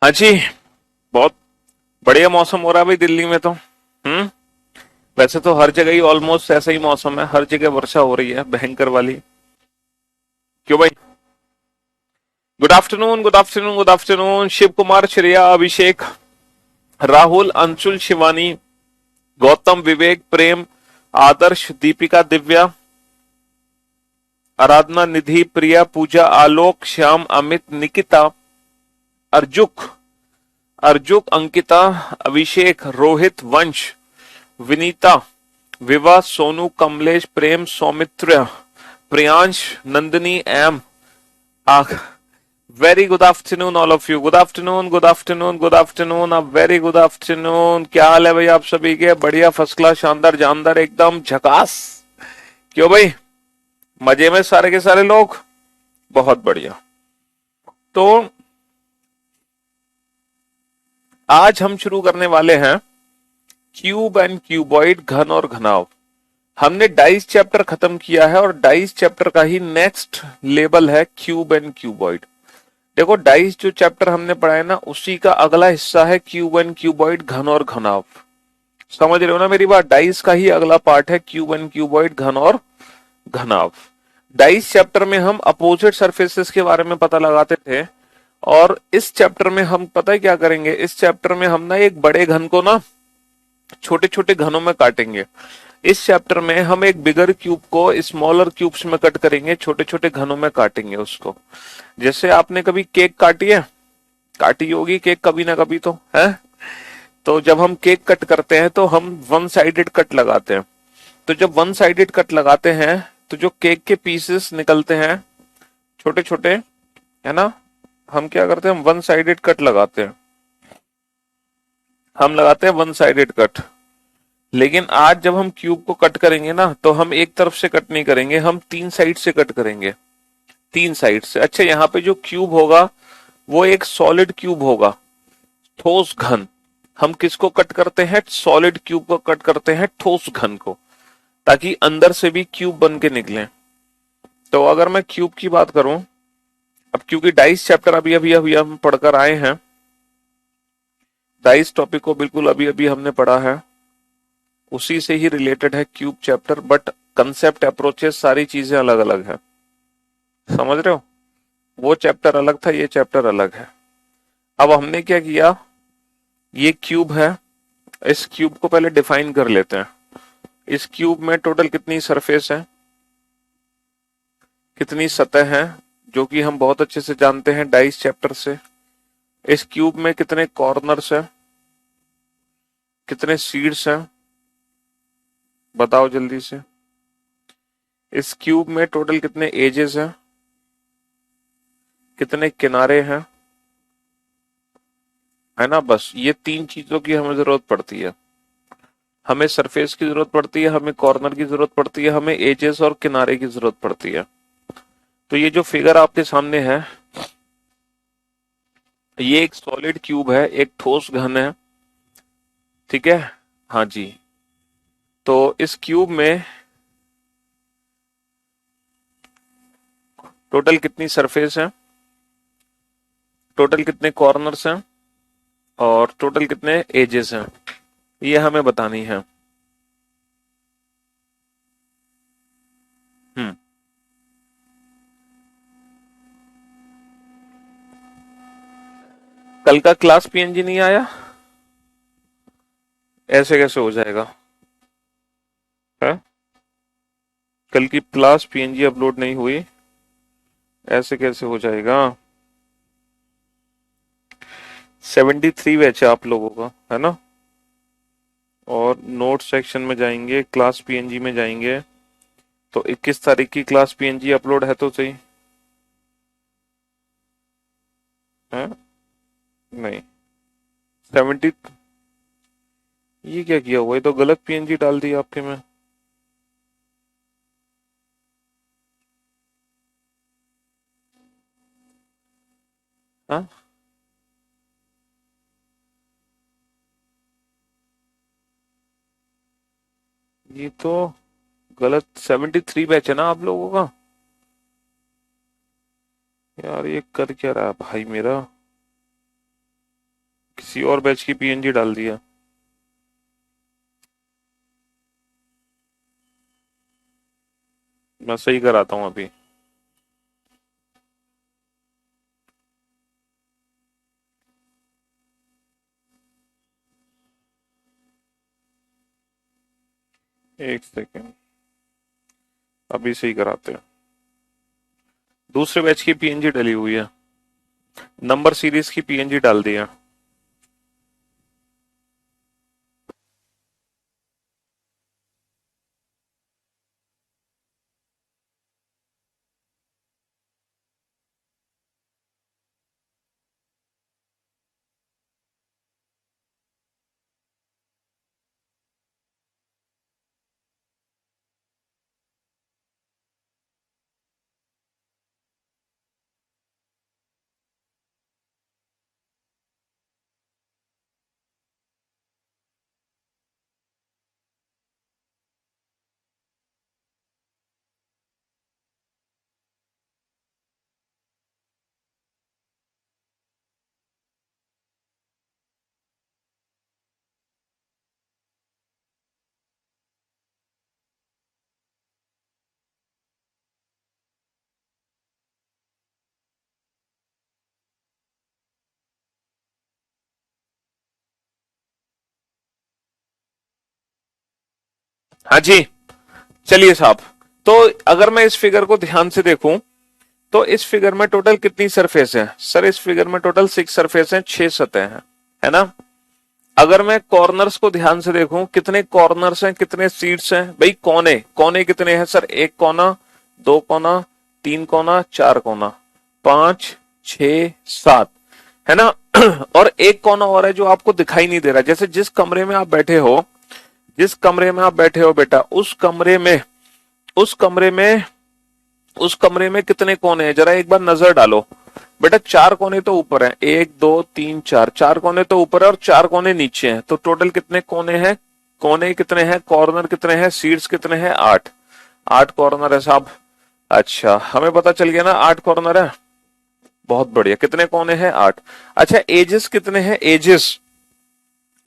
हाँ जी। बहुत बढ़िया मौसम हो रहा है भाई दिल्ली में तो। वैसे तो हर जगह ही ऑलमोस्ट ऐसा ही मौसम है, हर जगह वर्षा हो रही है भयंकर वाली। क्यों भाई? Good afternoon, good afternoon, good afternoon. Shiv Kumar, Shreya, Abhishek, Rahul, Anshul, Shivani, Gautam, Vivek, Prem, Adarsh, Deepika, Divya, Aradhana, Nidhi, Priya, Pooja, Alok, Shyam, Amit, Nikita, अर्जुक, अर्जुक, अंकिता, अभिषेक, रोहित, वंश, विनीता, विवा, सोनू, कमलेश, प्रेम, सौमित्र, प्रियांश, नंदिनी, एम, आख। Very good afternoon all of you. Good afternoon, good afternoon, good afternoon, a very good afternoon. क्या हाल है भाई आप सभी के? बढ़िया, फर्स्ट क्लास, शानदार, जानदार, एकदम झकास। क्यों भाई? मजे में सारे के सारे लोग? बहुत बढ़िया। तो आज हम शुरू करने वाले हैं क्यूब एंड क्यूबॉइड, घन और घनाव। हमने डाइस चैप्टर खत्म किया है और डाइस चैप्टर का ही नेक्स्ट लेवल है क्यूब एंड क्यूबॉइड। देखो, डाइस जो चैप्टर हमने पढ़ा है ना, उसी का अगला हिस्सा है क्यूब एंड क्यूबॉइड, घन और घनाव। समझ रहे हो ना मेरी बात? डाइस का ही अगला पार्ट है क्यूब एंड क्यूबॉइड, घन और घनाव। डाइस चैप्टर में हम अपोजिट सरफेसेस के बारे में पता लगाते थे, और इस चैप्टर में हम पता है क्या करेंगे? इस चैप्टर में हम ना एक बड़े घन को ना छोटे छोटे घनों में काटेंगे। इस चैप्टर में हम एक बिगर क्यूब को स्मॉलर क्यूब्स में कट करेंगे, छोटे छोटे घनों में काटेंगे उसको। जैसे आपने कभी केक काटी है? काटी होगी केक कभी ना कभी तो, है? तो जब हम केक कट करते हैं तो हम वन साइडेड कट लगाते हैं। तो जब वन साइडेड कट लगाते हैं तो जो केक के पीसेस निकलते हैं छोटे छोटे, है ना, हम क्या करते हैं? हम वन साइडेड कट लगाते हैं। हम लगाते हैं वन साइडेड कट। लेकिन आज जब हम क्यूब को कट करेंगे ना, तो हम एक तरफ से कट नहीं करेंगे, हम तीन साइड से कट करेंगे। तीन साइड से। अच्छा, यहाँ पे जो क्यूब होगा वो एक सॉलिड क्यूब होगा, ठोस घन। हम किसको कट करते हैं? सॉलिड क्यूब को कट करते हैं, ठोस घन को, ताकि अंदर से भी क्यूब बन के निकले। तो अगर मैं क्यूब की बात करूं, अब क्योंकि डाइस चैप्टर अभी अभी अभी हम पढ़कर आए हैं, डाइस टॉपिक को बिल्कुल अभी अभी हमने पढ़ा है, उसी से ही रिलेटेड है cube chapter, but concept, approaches, सारी चीजें अलग अलग है। समझ रहे हो? वो चैप्टर अलग था, ये चैप्टर अलग है। अब हमने क्या किया? ये क्यूब है, इस क्यूब को पहले डिफाइन कर लेते हैं। इस क्यूब में टोटल कितनी सरफेस है, कितनी सतह है, जो कि हम बहुत अच्छे से जानते हैं डाइस चैप्टर से। इस क्यूब में कितने कॉर्नर्स हैं, कितने सीड्स हैं, बताओ जल्दी से। इस क्यूब में टोटल कितने एजेस हैं, कितने किनारे हैं, है ना? बस ये तीन चीजों की हमें जरूरत पड़ती है। हमें सरफेस की जरूरत पड़ती है, हमें कॉर्नर की जरूरत पड़ती है, हमें एजेस और किनारे की जरूरत पड़ती है। तो ये जो फिगर आपके सामने है, ये एक सॉलिड क्यूब है, एक ठोस घन है। ठीक है? हाँ जी। तो इस क्यूब में टोटल कितनी सरफेस है, टोटल कितने कॉर्नर्स हैं, और टोटल कितने एजेस हैं, ये हमें बतानी है। हम्म। कल का क्लास पीएनजी नहीं आया? ऐसे कैसे हो जाएगा? है? कल की क्लास पीएनजी अपलोड नहीं हुई, ऐसे कैसे हो जाएगा? 73 बैच है आप लोगों का, है ना? और नोट सेक्शन में जाएंगे, क्लास पीएनजी में जाएंगे, तो 21 तारीख की क्लास पीएनजी अपलोड है तो सही है? नहीं। 70। ये क्या किया हुआ? ये तो गलत पीएनजी डाल दी आपके में। हाँ, ये तो गलत। 73 बैच है ना आप लोगों का? यार ये कर क्या रहा है भाई मेरा? किसी और बैच की पीएनजी डाल दिया। मैं सही कराता हूँ अभी। एक सेकेंड, अभी सही कराते हैं। दूसरे बैच की पीएनजी डली हुई है, नंबर सीरीज की पीएनजी डाल दिया। हाँ जी, चलिए साहब। तो अगर मैं इस फिगर को ध्यान से देखूं तो इस फिगर में टोटल कितनी सरफेस है सर? इस फिगर में टोटल 6 सरफेस हैं, 6 सतह हैं, है ना। अगर मैं कॉर्नर्स को ध्यान से देखूं, कितने कॉर्नर्स हैं, कितने सीट्स हैं भाई? कोने, कोने कितने हैं सर? एक कोना, दो कोना, तीन कोना, चार कोना, पांच, छ, सात, है ना। और एक कोना और है जो आपको दिखाई नहीं दे रहा। जैसे जिस कमरे में आप बैठे हो, जिस कमरे में आप बैठे हो बेटा, उस कमरे में उस कमरे में कितने कोने हैं? जरा एक बार नजर डालो बेटा। चार कोने तो ऊपर हैं, एक दो तीन चार, चार कोने तो ऊपर है और चार कोने नीचे हैं। तो टोटल कितने कोने हैं? कोने कितने हैं, कॉर्नर कितने हैं, सीट्स कितने हैं? 8। 8 कॉर्नर है साहब। अच्छा, हमें पता चल गया ना 8 कॉर्नर है। बहुत बढ़िया। कितने कोने हैं? 8। अच्छा, एजेस कितने हैं? एजेस,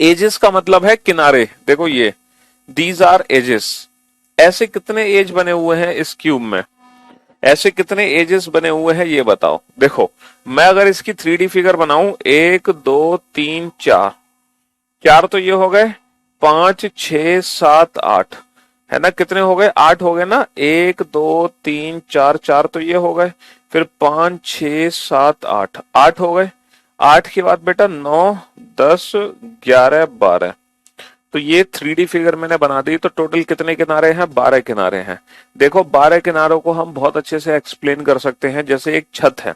एजेस का मतलब है किनारे। देखो ये, दीज आर एजेस। ऐसे कितने एज बने हुए हैं इस क्यूब में? ऐसे कितने एजेस बने हुए हैं ये बताओ। देखो, मैं अगर इसकी 3D फिगर बनाऊं, 1 2 3 4, चार तो ये हो गए, 5 6 7 8, है ना। कितने हो गए? 8 हो गए ना। 1 2 3 4, चार तो ये हो गए, फिर 5 6 7 8, 8 हो गए। 8 के बाद बेटा 9 10 11 12। तो ये 3D फिगर मैंने बना दी। तो टोटल कितने किनारे हैं? 12 किनारे हैं। देखो, 12 किनारों को हम बहुत अच्छे से एक्सप्लेन कर सकते हैं। जैसे एक छत है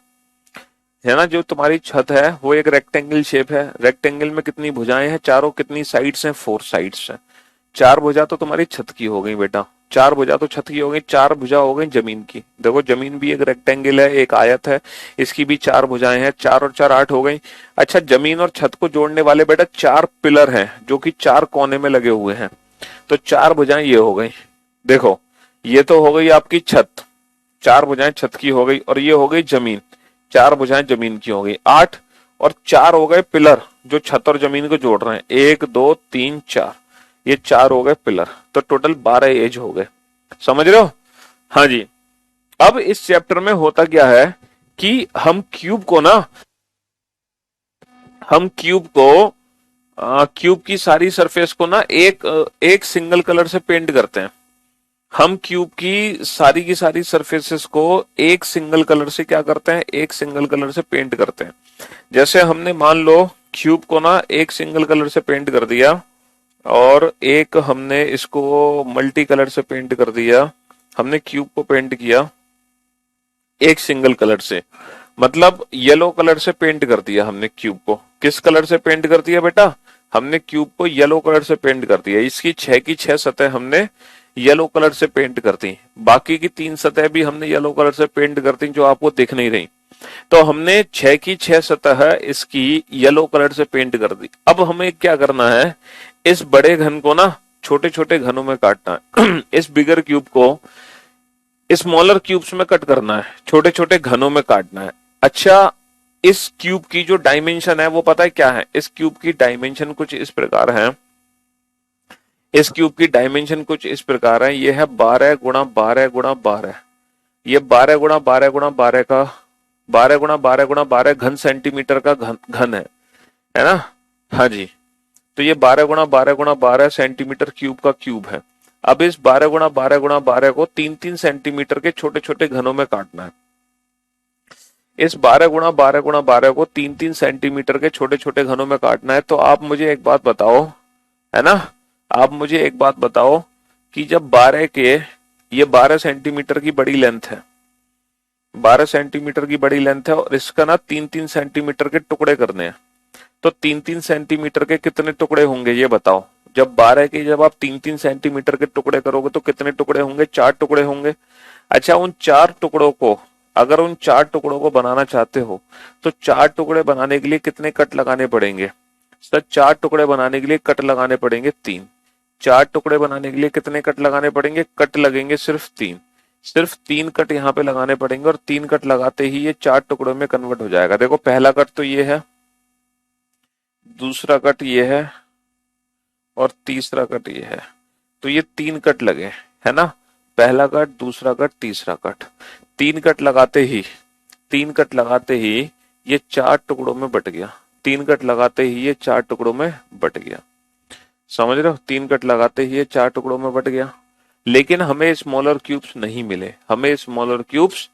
ना, जो तुम्हारी छत है वो एक रेक्टेंगल शेप है। रेक्टेंगल में कितनी भुजाएं हैं? चारों। कितनी साइड्स हैं? 4 साइड्स हैं। चार भुजा तो तुम्हारी छत की हो गई बेटा, चार भुजा तो छत की हो गई। चार भुजा हो गई जमीन की। देखो, जमीन भी एक रेक्टेंगल है, एक आयत है, इसकी भी चार भुजाएं हैं। चार और चार 8 हो गई। अच्छा, जमीन और छत को जोड़ने वाले बेटा चार पिलर हैं जो कि चार कोने में लगे हुए हैं। तो चार भुजाएं ये हो गई। देखो, ये तो हो गई आपकी छत, चार भुजाएं छत की हो गई, और ये हो गई जमीन, चार भुजाएं जमीन की हो गई। 8 और चार हो गए पिलर जो छत और जमीन को जोड़ रहे हैं। 1 2 3 4, ये चार हो गए पिलर। तो टोटल 12 एज हो गए। समझ रहे हो? हाँ जी। अब इस चैप्टर में होता क्या है कि हम क्यूब को क्यूब की सारी सरफेस को ना एक सिंगल कलर से पेंट करते हैं। हम क्यूब की सारी सरफेसेस को एक सिंगल कलर से क्या करते हैं? एक सिंगल कलर से पेंट करते हैं। जैसे हमने मान लो क्यूब को ना एक सिंगल कलर से पेंट कर दिया, और एक हमने इसको मल्टी कलर से पेंट कर दिया। हमने क्यूब को पेंट किया एक सिंगल कलर से, मतलब येलो कलर से पेंट कर दिया हमने क्यूब को। किस कलर से पेंट कर दिया बेटा? हमने क्यूब को येलो कलर से पेंट कर दिया। इसकी 6 की 6 सतह हमने येलो कलर से पेंट कर दी। बाकी की 3 सतह भी हमने येलो कलर से पेंट कर दी, जो आपको दिख नहीं रही। तो हमने 6 की 6 सतह इसकी येलो कलर से पेंट कर दी। अब हमें क्या करना है? इस बड़े घन को ना छोटे छोटे घनों में काटना है। इस बिगर क्यूब को स्मॉलर क्यूब्स में कट करना है, छोटे छोटे घनों में काटना है। अच्छा, इस क्यूब की जो डायमेंशन है वो पता है क्या है? इस क्यूब की डायमेंशन कुछ इस प्रकार है। इस क्यूब की डायमेंशन कुछ इस प्रकार है। ये है 12 × 12 × 12। ये 12 × 12 × 12 का 12 × 12 × 12 घन सेंटीमीटर का घन है ना? हाँ जी। तो ये 12 × 12 × 12 सेंटीमीटर क्यूब का क्यूब है। अब इस 12 × 12 × 12 को 3-3 सेंटीमीटर के छोटे छोटे घनों में काटना है। इस 12 × 12 × 12 को 3-3 सेंटीमीटर के छोटे छोटे घनों में काटना है। तो आप मुझे एक बात बताओ, है ना, आप मुझे एक बात बताओ कि जब 12 के, ये 12 सेंटीमीटर की बड़ी लेंथ है, 12 सेंटीमीटर की बड़ी लेंथ है और इसका ना 3-3 सेंटीमीटर के टुकड़े करने हैं। तो 3-3 सेंटीमीटर के कितने टुकड़े होंगे ये बताओ? जब 12 के जब आप 3-3 सेंटीमीटर के टुकड़े करोगे तो कितने टुकड़े होंगे? 4 टुकड़े होंगे। अच्छा, उन 4 टुकड़ों को, अगर उन 4 टुकड़ों को बनाना चाहते हो तो 4 टुकड़े बनाने के लिए कितने कट लगाने पड़ेंगे? सर 4 टुकड़े बनाने के लिए कट लगाने पड़ेंगे 3। 4 टुकड़े बनाने के लिए कितने कट लगाने पड़ेंगे? कट लगेंगे सिर्फ 3। सिर्फ 3 कट यहाँ पे लगाने पड़ेंगे और 3 कट लगाते ही ये 4 टुकड़ों में कन्वर्ट हो जाएगा। देखो पहला कट तो ये है, दूसरा कट ये है और तीसरा कट ये है। तो ये 3 कट लगे, है ना? पहला कट, दूसरा कट, तीसरा कट। 3 कट लगाते ही 3 कट लगाते ही ये 4 टुकड़ों में बट गया। 3 कट लगाते ही ये 4 टुकड़ों में बट गया। समझ रहे हो? 3 कट लगाते ही ये 4 टुकड़ों में बट गया। लेकिन हमें स्मॉलर क्यूब्स नहीं मिले। हमें स्मॉलर क्यूब्स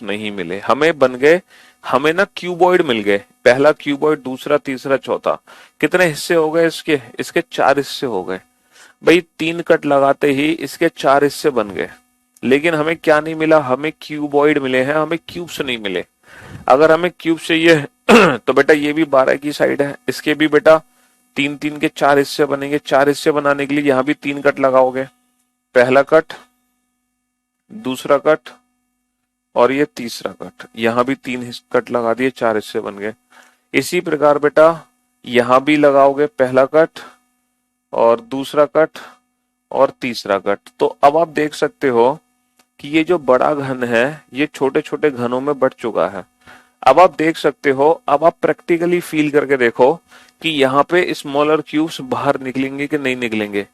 नहीं मिले। हमें बन गए, हमें ना क्यूबॉइड मिल गए। पहला क्यूबॉइड, दूसरा, तीसरा, चौथा। कितने हिस्से हो गए इसके? इसके 4 हिस्से हो गए। भाई 3 कट लगाते ही इसके 4 हिस्से बन गए। लेकिन हमें क्या नहीं मिला? हमें क्यूबॉइड मिले हैं, हमें क्यूब्स नहीं मिले। अगर हमें क्यूब चाहिए तो बेटा ये भी 12 की साइड है, इसके भी बेटा 3-3 के 4 हिस्से बनेंगे। 4 हिस्से बनाने के लिए यहां भी 3 कट लगाओगे। पहला कट, दूसरा कट और ये तीसरा कट। यहां भी 3 कट लगा दिए, 4 हिस्से बन गए। इसी प्रकार बेटा यहां भी लगाओगे, पहला कट और दूसरा कट और तीसरा कट। तो अब आप देख सकते हो कि ये जो बड़ा घन है ये छोटे छोटे घनों में बट चुका है। अब आप देख सकते हो, अब आप प्रैक्टिकली फील करके देखो कि यहाँ पे स्मॉलर क्यूब्स बाहर निकलेंगे कि नहीं निकलेंगे।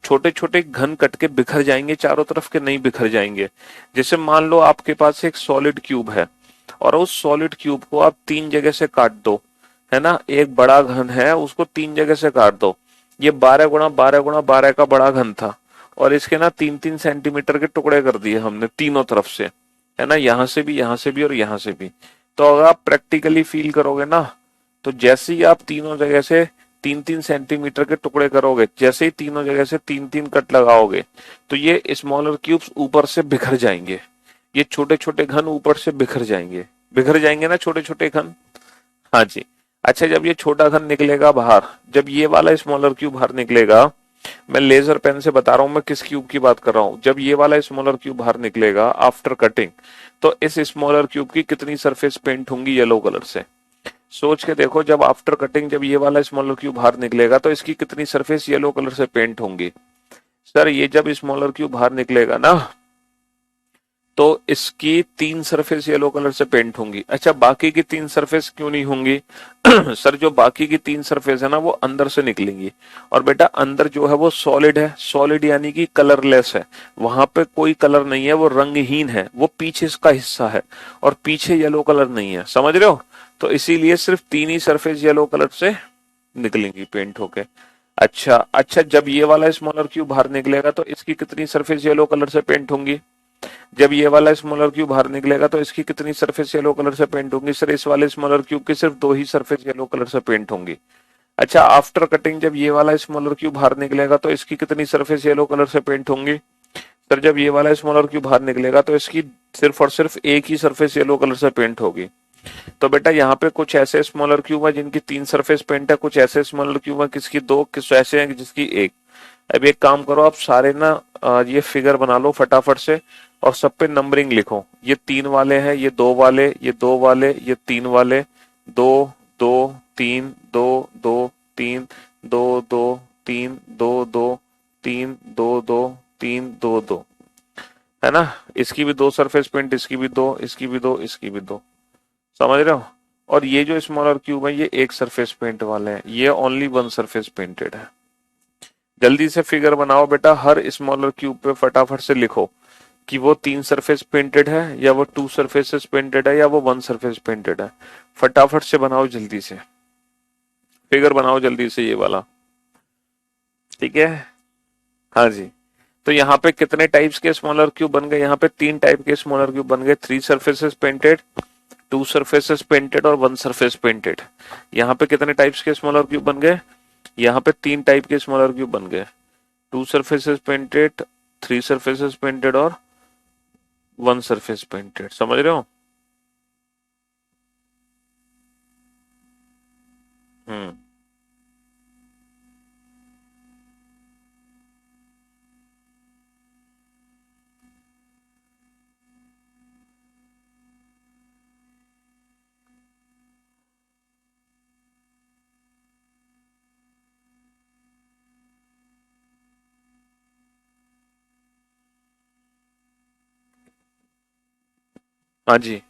छोटे छोटे घन कट के बिखर जाएंगे चारों तरफ के नहीं बिखर जाएंगे। जैसे मान लो आपके पास एक सॉलिड क्यूब है और उस सॉलिड क्यूब को आप 3 जगह से काट दो, है ना? एक बड़ा घन है, उसको 3 जगह से काट दो। ये 12 × 12 × 12 का बड़ा घन था और इसके ना 3-3 सेंटीमीटर के टुकड़े कर दिए हमने तीनों तरफ से, है ना? यहां से भी, यहां से भी और यहां से भी। तो अगर आप प्रैक्टिकली फील करोगे ना, तो जैसे ही आप तीनों जगह से 3-3 सेंटीमीटर के टुकड़े करोगे, जैसे ही तीनों जगह से 3-3 कट लगाओगे, तो ये स्मॉलर क्यूब्स ऊपर से बिखर जाएंगे। ये छोटे छोटे घन ऊपर से बिखर जाएंगे। बिखर जाएंगे ना छोटे छोटे घन? हाँ जी। अच्छा, जब ये छोटा घन निकलेगा बाहर, जब ये वाला स्मॉलर क्यूब बाहर निकलेगा, मैं लेजर पेन से बता रहा हूं मैं किस क्यूब की बात कर रहा हूं। जब ये वाला स्मॉलर क्यूब बाहर निकलेगा आफ्टर कटिंग, तो इस स्मॉलर क्यूब की कितनी सरफेस पेंट होंगी येलो कलर से? सोच के देखो, जब आफ्टर कटिंग जब ये वाला स्मॉलर क्यूब बाहर निकलेगा तो इसकी कितनी सरफेस येलो कलर से पेंट होंगी? सर ये जब स्मॉलर क्यूब बाहर निकलेगा ना तो इसकी 3 सरफेस येलो कलर से पेंट होंगी। अच्छा, बाकी की 3 सरफेस क्यों नहीं होंगी? सर जो बाकी की 3 सरफेस है ना वो अंदर से निकलेंगी। और बेटा अंदर जो है वो सॉलिड है, सॉलिड यानी कि कलरलेस है, वहां पे कोई कलर नहीं है, वो रंगहीन है, वो पीछे इसका हिस्सा है और पीछे येलो कलर नहीं है। समझ रहे हो? तो इसीलिए सिर्फ 3 ही सरफेस येलो कलर से निकलेंगी पेंट होके। अच्छा अच्छा, जब ये वाला स्मॉलर क्यूब बाहर निकलेगा तो इसकी कितनी सरफेस येलो कलर से पेंट होंगी? जब ये वाला स्मॉलर क्यूब बाहर निकलेगा तो इसकी कितनी सरफेस येलो कलर से पेंट होंगी? सर इस वाले स्मॉलर क्यूब की सिर्फ 2 ही सरफेस येलो कलर से पेंट होंगी। अच्छा, आफ्टर कटिंग जब ये वाला स्मॉलर क्यूब बाहर निकलेगा तो इसकी कितनी सरफेस येलो कलर से पेंट होंगी? सर जब ये वाला स्मॉलर क्यूब बाहर निकलेगा तो इसकी सिर्फ और सिर्फ एक ही सरफेस येलो कलर से पेंट होगी। तो बेटा यहाँ पे कुछ ऐसे स्मॉलर क्यूब है जिनकी 3 सरफेस पेंट है, कुछ ऐसे स्मॉलर क्यूब है किसकी 2, किस ऐसे हैं जिसकी 1। अब एक काम करो, आप सारे ना ये फिगर बना लो फटाफट से और सब पे नंबरिंग लिखो। ये 3 वाले हैं, ये 2 वाले, ये 2 वाले, ये 3 वाले, 2 2 3 2 2 3 2 2 3 2 2 3 2 2 3 2 2, है ना? इसकी भी 2 सरफेस पेंट, इसकी भी 2, इसकी भी 2, इसकी भी 2। समझ रहे हो। और ये जो स्मॉलर क्यूब है ये एक सरफेस पेंट वाले हैं, ये ओनली वन सरफेस पेंटेड है। जल्दी से फिगर बनाओ बेटा, हर स्मॉलर क्यूब पे फटाफट से लिखो कि वो तीन सरफेस पेंटेड है या वो टू सरफेसेस पेंटेड है या वो वन सरफेस पेंटेड है। फटाफट से बनाओ, जल्दी से फिगर बनाओ जल्दी से ये वाला। ठीक है। हाँ जी। तो यहाँ पे कितने टाइप्स के स्मॉलर क्यूब बन गए, यहाँ पे तीन टाइप के स्मॉलर क्यूब बन गए, three surfaces painted, to surfaces painted और वन सरफेस पेंटेड। यहाँ पे कितने टाइप्स के स्मॉलर क्यूब बन गए, यहाँ पे तीन टाइप के स्मॉलर क्यूब बन गए, to surfaces painted, three surfaces painted और वन सरफेस पेंटेड। समझ रहे हो। हम्म। हाँ जी।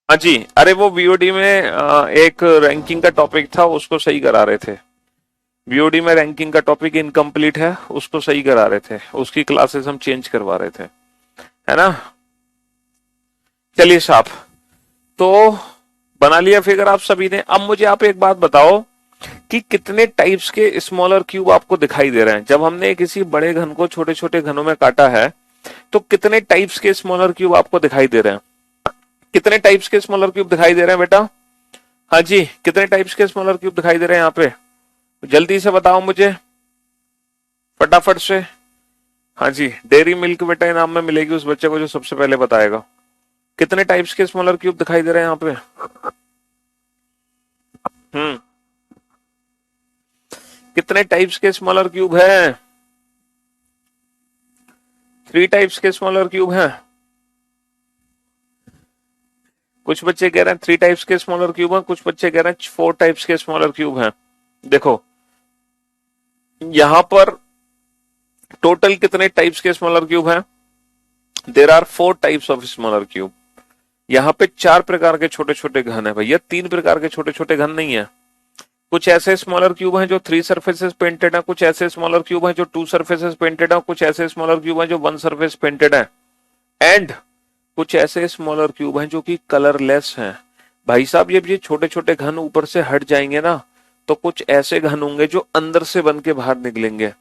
हाँ जी, अरे वो वीओडी में एक रैंकिंग का टॉपिक था, उसको सही करा रहे थे। वीओडी में रैंकिंग का टॉपिक इनकम्प्लीट है, उसको सही करा रहे थे, उसकी क्लासेस हम चेंज करवा रहे थे, है ना। चलिए साहब, तो बना लिया फिगर आप सभी ने। अब मुझे आप एक बात बताओ कि कितने टाइप्स के स्मॉलर क्यूब आपको दिखाई दे रहे हैं। जब हमने किसी बड़े घन को छोटे छोटे घनों में काटा है, तो कितने टाइप्स के स्मॉलर क्यूब आपको दिखाई दे रहे हैं? कितने टाइप्स के स्मॉलर क्यूब दिखाई दे रहे हैं बेटा? हाँ जी, कितने टाइप्स के स्मॉलर क्यूब दिखाई दे रहे हैं यहाँ पे? जल्दी से बताओ मुझे, फटाफट से। हाँ जी, डेयरी मिल्क बेटा इनाम में मिलेगी उस बच्चे को जो सबसे पहले बताएगा। कितने टाइप्स के स्मॉलर क्यूब दिखाई दे रहे हैं यहाँ पे? हम्म, कितने टाइप्स के स्मॉलर क्यूब है? 3 टाइप्स के स्मॉलर क्यूब हैं। कुछ बच्चे कह रहे हैं 3 टाइप्स के स्मॉलर क्यूब हैं, कुछ बच्चे कह रहे हैं 4 टाइप्स के स्मॉलर क्यूब हैं। देखो यहां पर टोटल कितने टाइप्स के स्मॉलर क्यूब हैं? There are 4 types of smaller cube. यहाँ पे 4 प्रकार के छोटे छोटे घन है भैया, 3 प्रकार के छोटे छोटे घन नहीं है। कुछ ऐसे स्मॉलर क्यूब हैं जो 3 सरफेसेस पेंटेड है, कुछ ऐसे स्मॉलर क्यूब हैं जो 2 सरफेसेस पेंटेड है, कुछ ऐसे स्मॉलर क्यूब हैं जो 1 सरफेस पेंटेड है, एंड कुछ ऐसे स्मॉलर क्यूब हैं जो कि कलरलेस हैं। भाई साहब ये छोटे छोटे घन ऊपर से हट जाएंगे ना, तो कुछ ऐसे घन होंगे जो अंदर से बन के बाहर निकलेंगे।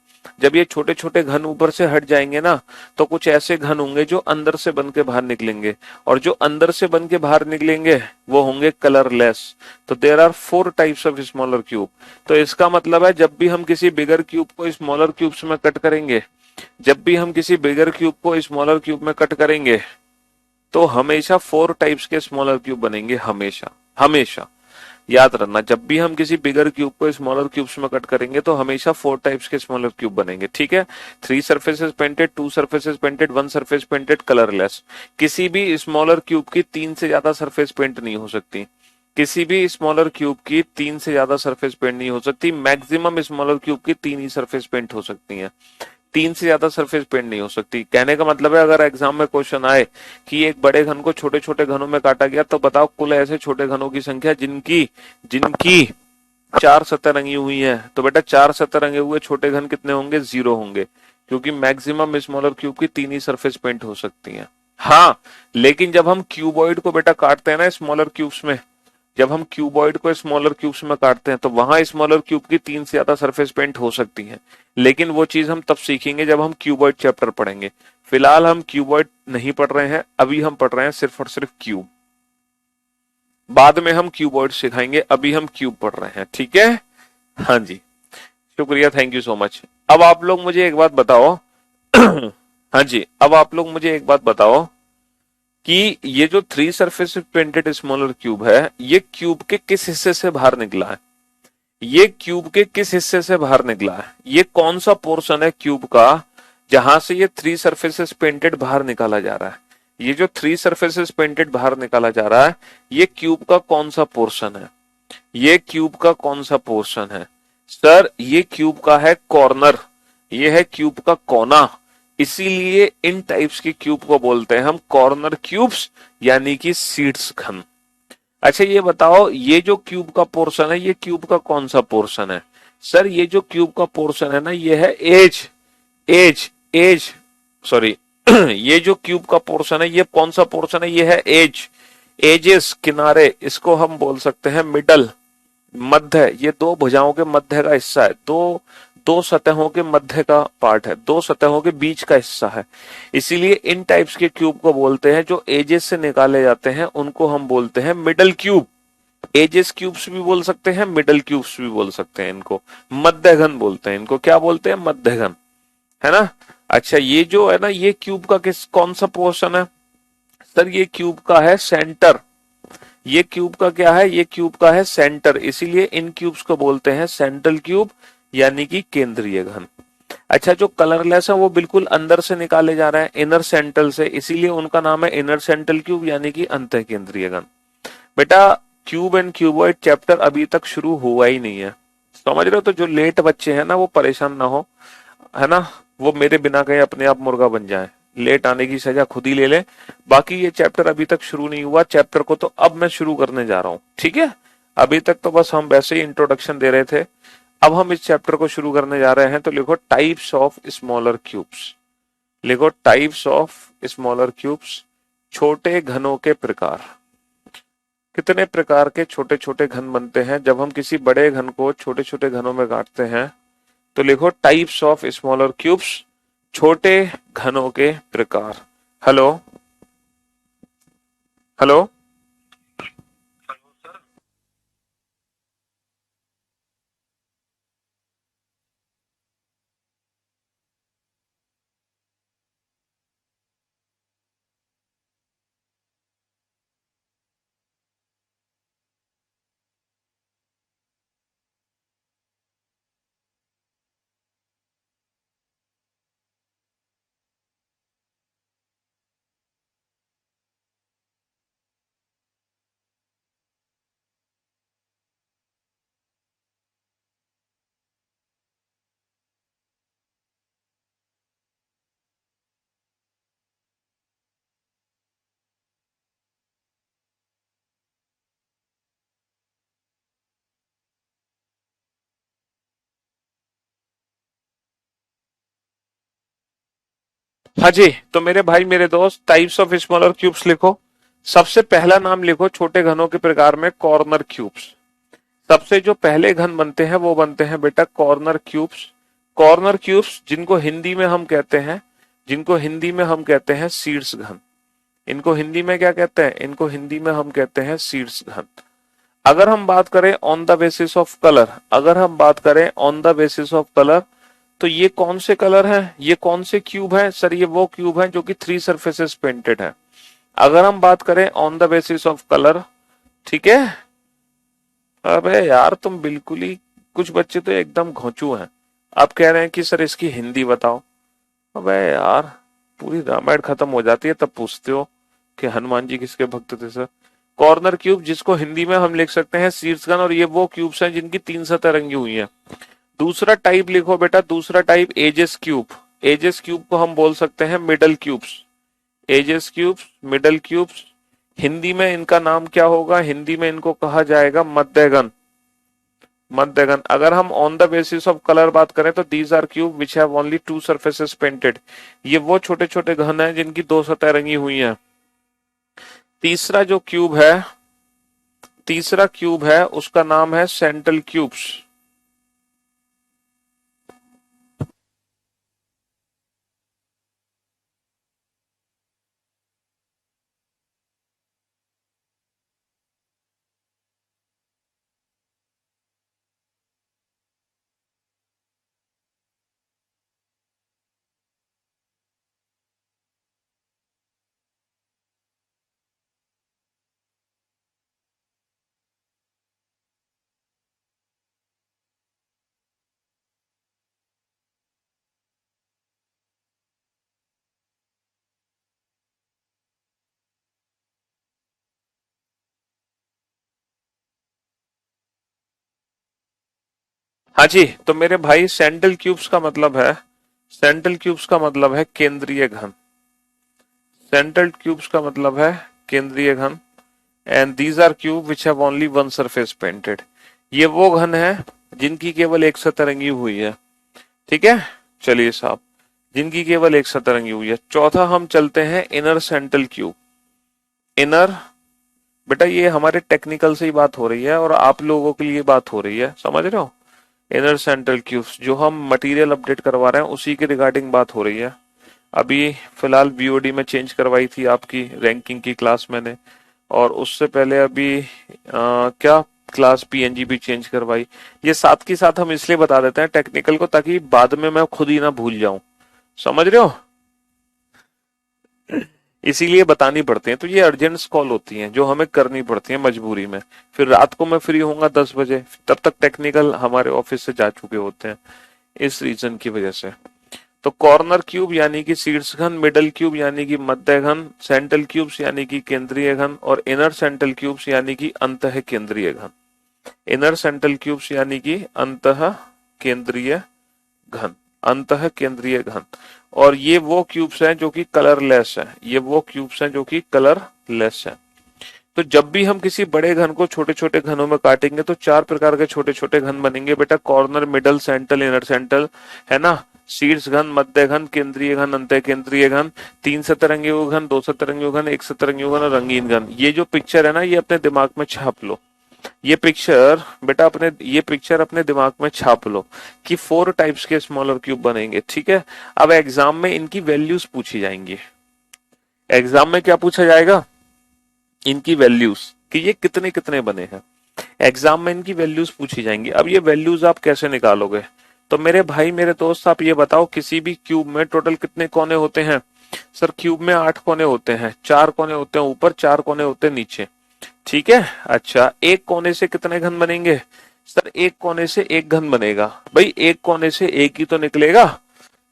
जब ये छोटे छोटे घन ऊपर से हट जाएंगे ना, तो कुछ ऐसे घन होंगे जो अंदर से बन के बाहर निकलेंगे, और जो अंदर से बन के बाहर निकलेंगे वो होंगे कलरलेस। तो there are 4 types of smaller cube. तो इसका मतलब है जब भी हम किसी बिगर क्यूब को स्मॉलर क्यूब्स में कट करेंगे, जब भी हम किसी बिगर क्यूब को स्मॉलर क्यूब में कट करेंगे, तो हमेशा 4 टाइप्स के स्मॉलर क्यूब बनेंगे, हमेशा हमेशा। याद रखना, जब भी हम किसी बिगर क्यूब को स्मॉलर क्यूब्स में कट करेंगे तो हमेशा 4 टाइप्स के स्मॉलर क्यूब बनेंगे, ठीक है। 3 surfaces painted, 2 surfaces painted, 1 surface painted, colourless. किसी भी स्मॉलर क्यूब की 3 से ज्यादा सरफेस पेंट नहीं हो सकती। किसी भी स्मॉलर क्यूब की 3 से ज्यादा सरफेस पेंट नहीं हो सकती। मैक्सिमम स्मॉलर क्यूब की 3 ही सरफेस पेंट हो सकती हैं, 3 से ज्यादा सरफेस पेंट नहीं हो सकती। कहने का मतलब है अगर एग्जाम में क्वेश्चन आए कि एक बड़े घन को छोटे छोटे घनों में काटा गया, तो बताओ कुल ऐसे छोटे घनों की संख्या जिनकी जिनकी 4 सतह रंगी हुई है। तो बेटा 4 सतह रंगे हुए छोटे घन कितने होंगे? 0 होंगे, क्योंकि मैक्सिमम स्मॉलर क्यूब की 3 ही सरफेस पेंट हो सकती हैं। हाँ, लेकिन जब हम क्यूबॉइड को बेटा काटते हैं ना स्मॉलर क्यूब्स में, जब हम क्यूबॉइड को स्मॉलर क्यूब्स में काटते हैं, तो वहां स्मॉलर क्यूब की 3 से ज्यादा सरफेस पेंट हो सकती है। लेकिन वो चीज हम तब सीखेंगे जब हम क्यूबॉइड चैप्टर पढ़ेंगे। फिलहाल हम क्यूबॉइड नहीं पढ़ रहे हैं, अभी हम पढ़ रहे हैं सिर्फ और सिर्फ क्यूब। बाद में हम क्यूबॉइड सिखाएंगे, अभी हम क्यूब पढ़ रहे हैं, ठीक है। हाँ जी, शुक्रिया, थैंक यू सो मच। अब आप लोग मुझे एक बात बताओ हाँ जी, अब आप लोग मुझे एक बात बताओ कि ये जो 3 सरफेस पेंटेड स्मॉलर क्यूब है, ये क्यूब के किस हिस्से से बाहर निकला है? ये क्यूब के किस हिस्से से बाहर निकला है? ये कौन सा पोर्शन है क्यूब का जहां से ये 3 सरफेसेस पेंटेड बाहर निकाला जा रहा है? ये जो 3 सरफेसेस पेंटेड बाहर निकाला जा रहा है, ये क्यूब का कौन सा पोर्शन है? ये क्यूब का कौन सा पोर्शन है? सर ये क्यूब का है कॉर्नर, ये है क्यूब का कोना। इसीलिए इन टाइप्स के क्यूब को बोलते हैं हम कॉर्नर क्यूब्स, यानी कि शीट्स घन। अच्छा ये बताओ, ये जो क्यूब का पोर्शन है, ये क्यूब का कौन सा पोर्शन है? सर ये जो क्यूब का पोर्शन है ना, ये है एज, एज एज सॉरी ये जो क्यूब का पोर्शन है, ये कौन सा पोर्शन है? ये है एज, एजेस किनारे, इसको हम बोल सकते हैं मिडल, मध्य। ये दो भुजाओं के मध्य का हिस्सा है, दो दो सतहों के मध्य का पार्ट है, दो सतहों के बीच का हिस्सा है। इसीलिए इन टाइप्स के क्यूब को बोलते हैं, जो एजेस से निकाले जाते हैं उनको हम बोलते हैं मिडल क्यूब। एजेस क्यूब्स भी बोल सकते हैं, मिडल क्यूब्स भी बोल सकते हैं, इनको मध्य घन बोलते हैं। इनको क्या बोलते हैं? मध्य घन, है ना। अच्छा ये जो है ना, ये क्यूब का किस कौन सा पोर्शन है? सर ये क्यूब का है सेंटर। ये क्यूब का क्या है? ये क्यूब का है सेंटर। इसीलिए इन क्यूब्स को बोलते हैं सेंट्रल क्यूब, यानी कि केंद्रीय घन। अच्छा जो कलरलेस है वो बिल्कुल अंदर से निकाले जा रहे हैं, इनर सेंट्रल से, इसीलिए उनका नाम है इनर सेंट्रल क्यूब, यानी कि अंतः केंद्रीय घन। बेटा क्यूब एंड क्यूबॉइड चैप्टर अभी तक शुरू हुआ ही नहीं है, समझ रहे हो। तो जो लेट बच्चे हैं ना वो परेशान ना हो, है ना, वो मेरे बिना कहे अपने आप मुर्गा बन जाए। लेट आने की सजा खुद ही ले ले। बाकी ये चैप्टर अभी तक शुरू नहीं हुआ, चैप्टर को तो अब मैं शुरू करने जा रहा हूँ, ठीक है। अभी तक तो बस हम वैसे ही इंट्रोडक्शन दे रहे थे, अब हम इस चैप्टर को शुरू करने जा रहे हैं। तो लिखो टाइप्स ऑफ स्मॉलर क्यूब्स, लिखो टाइप्स ऑफ स्मॉलर क्यूब्स, छोटे घनों के प्रकार। कितने प्रकार के छोटे छोटे घन बनते हैं जब हम किसी बड़े घन को छोटे छोटे घनों में काटते हैं। तो लिखो टाइप्स ऑफ स्मॉलर क्यूब्स, छोटे घनों के प्रकार। Hello hello. हाँ जी, तो मेरे भाई मेरे दोस्त, टाइप्स ऑफ स्मॉलर क्यूब्स लिखो। सबसे पहला नाम लिखो छोटे घनों के प्रकार में, कॉर्नर क्यूब्स। सबसे जो पहले घन बनते हैं वो बनते हैं बेटा कॉर्नर क्यूब्स। कॉर्नर क्यूब्स जिनको हिंदी में हम कहते हैं, जिनको हिंदी में हम कहते हैं शीर्ष घन। इनको हिंदी में क्या कहते हैं? इनको हिंदी में हम कहते हैं शीर्ष घन। अगर हम बात करें on the basis of colour, अगर हम बात करें on the basis of colour, तो ये कौन से कलर हैं, ये कौन से क्यूब हैं? सर ये वो क्यूब हैं जो कि 3 सरफेसेस पेंटेड है। अगर हम बात करें on the basis of colour, ठीक है। अबे यार तुम बिल्कुल ही, कुछ बच्चे तो एकदम घोंचू हैं। आप कह रहे हैं कि सर इसकी हिंदी बताओ। अबे यार, पूरी रामायण खत्म हो जाती है तब पूछते हो कि हनुमान जी किसके भक्त थे सर। कॉर्नर क्यूब जिसको हिंदी में हम लिख सकते हैं शीर्षगन, और ये वो क्यूब्स हैं जिनकी 3 सतह रंगी हुई हैं। दूसरा टाइप लिखो बेटा, दूसरा type edges cube. Edges cube को हम बोल सकते हैं middle cubes. Edges cubes, middle cubes. Hindi में इनका नाम क्या होगा? हिंदी में इनको कहा जाएगा मध्यगन। मध्यगन। अगर हम on the basis of colour बात करें तो these are cube which have only 2 surfaces painted. ये वो छोटे छोटे घन हैं जिनकी 2 सतह रंगी हुई हैं। तीसरा जो क्यूब है, तीसरा क्यूब है उसका नाम है सेंट्रल क्यूब्स। हाँ जी, तो मेरे भाई सेंट्रल क्यूब्स का मतलब है, सेंट्रल क्यूब्स का मतलब है केंद्रीय घन। सेंट्रल क्यूब्स का मतलब है केंद्रीय घन। And these are cube which have only 1 surface painted. ये वो घन है जिनकी केवल एक सतह रंगी हुई है, ठीक है। चलिए साहब, जिनकी केवल एक सतह रंगी हुई है। चौथा हम चलते हैं इनर सेंट्रल क्यूब। इनर, बेटा ये हमारे टेक्निकल से ही बात हो रही है और आप लोगों के लिए बात हो रही है, समझ रहे हो। इनर सेंट्रल क्यूब्स जो हम मटेरियल अपडेट करवा रहे हैं उसी के रिगार्डिंग बात हो रही है। अभी फिलहाल बीओडी में चेंज करवाई थी आपकी रैंकिंग की क्लास मैंने, और उससे पहले अभी क्या क्लास पीएनजी भी चेंज करवाई। ये साथ के साथ हम इसलिए बता देते हैं टेक्निकल को, ताकि बाद में मैं खुद ही ना भूल जाऊं, समझ रहे हो। इसीलिए बतानी पड़ती है, तो ये अर्जेंट कॉल होती हैं जो हमें करनी पड़ती है मजबूरी में। फिर रात को मैं फ्री होऊंगा 10 बजे, तब तक टेक्निकल हमारे ऑफिस से जा चुके होते हैं, इस रीजन की वजह से। तो कॉर्नर क्यूब यानी कि शीर्षघन, मिडल क्यूब यानी कि मध्य घन, सेंट्रल क्यूब्स यानी कि केंद्रीय घन, और इनर सेंट्रल क्यूब्स यानी कि अंतः केंद्रीय घन। इनर सेंट्रल क्यूब्स यानी कि अंतः केंद्रीय घन। अंतः केंद्रीय घन। और ये वो क्यूब्स हैं जो कि कलरलेस हैं, ये वो क्यूब्स हैं जो कि कलरलेस हैं। तो जब भी हम किसी बड़े घन को छोटे छोटे घनों में काटेंगे तो चार प्रकार के छोटे छोटे घन बनेंगे बेटा, corner, middle, central, inner central, है ना। शीर्ष घन, मध्य घन, केंद्रीय घन, अंतः केंद्रीय घन, 3 सतरंगी घन, 2 सतरंगी घन, 1 सतरंगी घन और रंगीन घन। ये जो पिक्चर है ना, ये अपने दिमाग में छाप लो। ये पिक्चर बेटा अपने दिमाग में छाप लो कि 4 टाइप्स के स्मॉलर क्यूब बनेंगे, ठीक है। अब एग्जाम में इनकी वैल्यूज पूछी जाएंगी। एग्जाम में क्या पूछा जाएगा? इनकी वैल्यूज, कि ये कितने कितने बने हैं। एग्जाम में इनकी वैल्यूज पूछी जाएंगी। अब ये वैल्यूज आप कैसे निकालोगे? तो मेरे भाई मेरे दोस्त, आप ये बताओ किसी भी क्यूब में टोटल कितने कोने होते हैं? सर क्यूब में 8 कोने होते हैं, 4 कोने होते हैं ऊपर, 4 कोने होते हैं नीचे, ठीक है। अच्छा, एक कोने से कितने घन बनेंगे? सर एक कोने से एक घन बनेगा। भाई एक कोने से एक ही तो निकलेगा,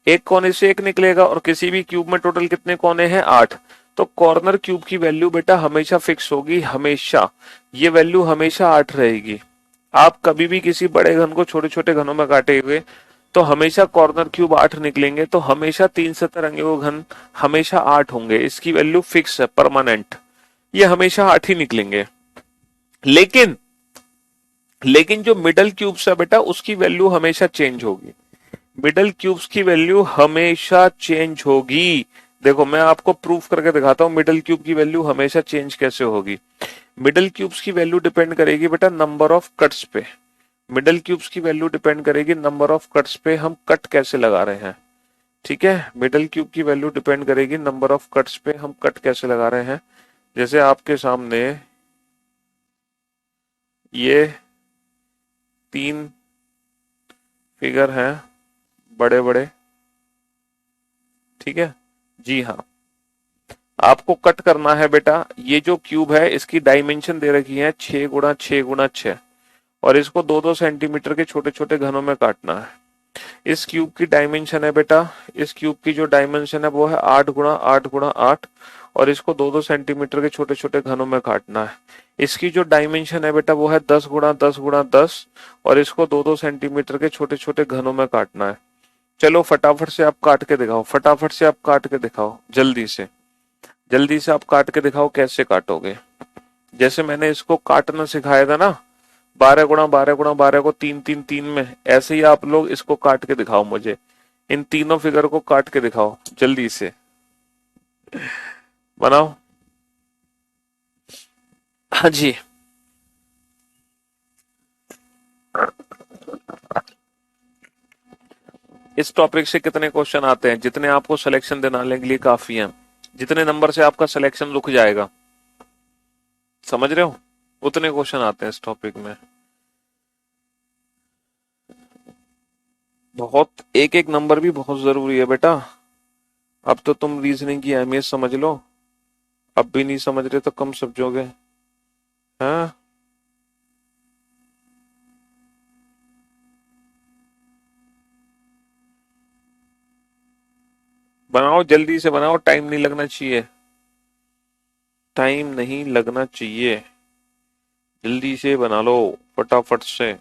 एक कोने से एक निकलेगा। और किसी भी क्यूब में टोटल कितने कोने हैं? 8। तो कॉर्नर क्यूब की वैल्यू बेटा हमेशा फिक्स होगी, हमेशा। ये वैल्यू हमेशा 8 रहेगी। आप कभी भी किसी बड़े घन को छोटे छोटे घनों में काटे हुए तो हमेशा कॉर्नर क्यूब 8 निकलेंगे। तो हमेशा 3 सतरंगी घन हमेशा 8 होंगे। इसकी वैल्यू फिक्स है, परमानेंट। ये हमेशा 8 ही निकलेंगे। लेकिन लेकिन जो मिडल क्यूब्स है बेटा, उसकी वैल्यू हमेशा चेंज होगी। मिडल क्यूब्स की वैल्यू हमेशा चेंज होगी। देखो मैं आपको प्रूफ करके दिखाता हूं मिडल क्यूब की वैल्यू हमेशा चेंज कैसे होगी। मिडल क्यूब्स की वैल्यू डिपेंड करेगी बेटा नंबर ऑफ कट्स पे। मिडल क्यूब्स की वैल्यू डिपेंड करेगी नंबर ऑफ कट्स पे, हम कट कैसे लगा रहे हैं, ठीक है। मिडल क्यूब की वैल्यू डिपेंड करेगी नंबर ऑफ कट्स पे, हम कट कैसे लगा रहे हैं। जैसे आपके सामने ये 3 फिगर हैं बड़े बड़े, ठीक है जी हाँ। आपको कट करना है बेटा। ये जो क्यूब है इसकी डायमेंशन दे रखी है 6 गुणा 6 गुणा 6, और इसको 2-2 सेंटीमीटर के छोटे छोटे घनों में काटना है। इस क्यूब की डायमेंशन है बेटा, इस क्यूब की जो डायमेंशन है वो है 8 गुणा 8 गुणा 8, और इसको 2-2 सेंटीमीटर के छोटे छोटे घनों में काटना है। इसकी जो डायमेंशन है बेटा वो है 10 गुणा 10 गुणा 10, और इसको 2-2 सेंटीमीटर के छोटे छोटे घनों में काटना है। चलो फटाफट से आप काट के दिखाओ, फटाफट से आप काट के दिखाओ, जल्दी से जल्दी से आप काट के दिखाओ कैसे काटोगे। जैसे मैंने इसको काटना सिखाया था ना, 12 गुणा 12 गुणा 12 को 3 3 3 में, ऐसे ही आप लोग इसको काट के दिखाओ मुझे। इन तीनों फिगर को काट के दिखाओ जल्दी से, बनाओ। हाँ जी, इस टॉपिक से कितने क्वेश्चन आते हैं? जितने आपको सिलेक्शन दिलाने के लिए काफी हैं। जितने नंबर से आपका सिलेक्शन रुक जाएगा, समझ रहे हो, उतने क्वेश्चन आते हैं इस टॉपिक में। बहुत एक एक नंबर भी बहुत जरूरी है बेटा। अब तो तुम रीजनिंग की अहमियत समझ लो, अब भी नहीं समझ रहे तो कम समझोगे। हाँ बनाओ, जल्दी से बनाओ, टाइम नहीं लगना चाहिए, टाइम नहीं लगना चाहिए, जल्दी से बना लो फटाफट से।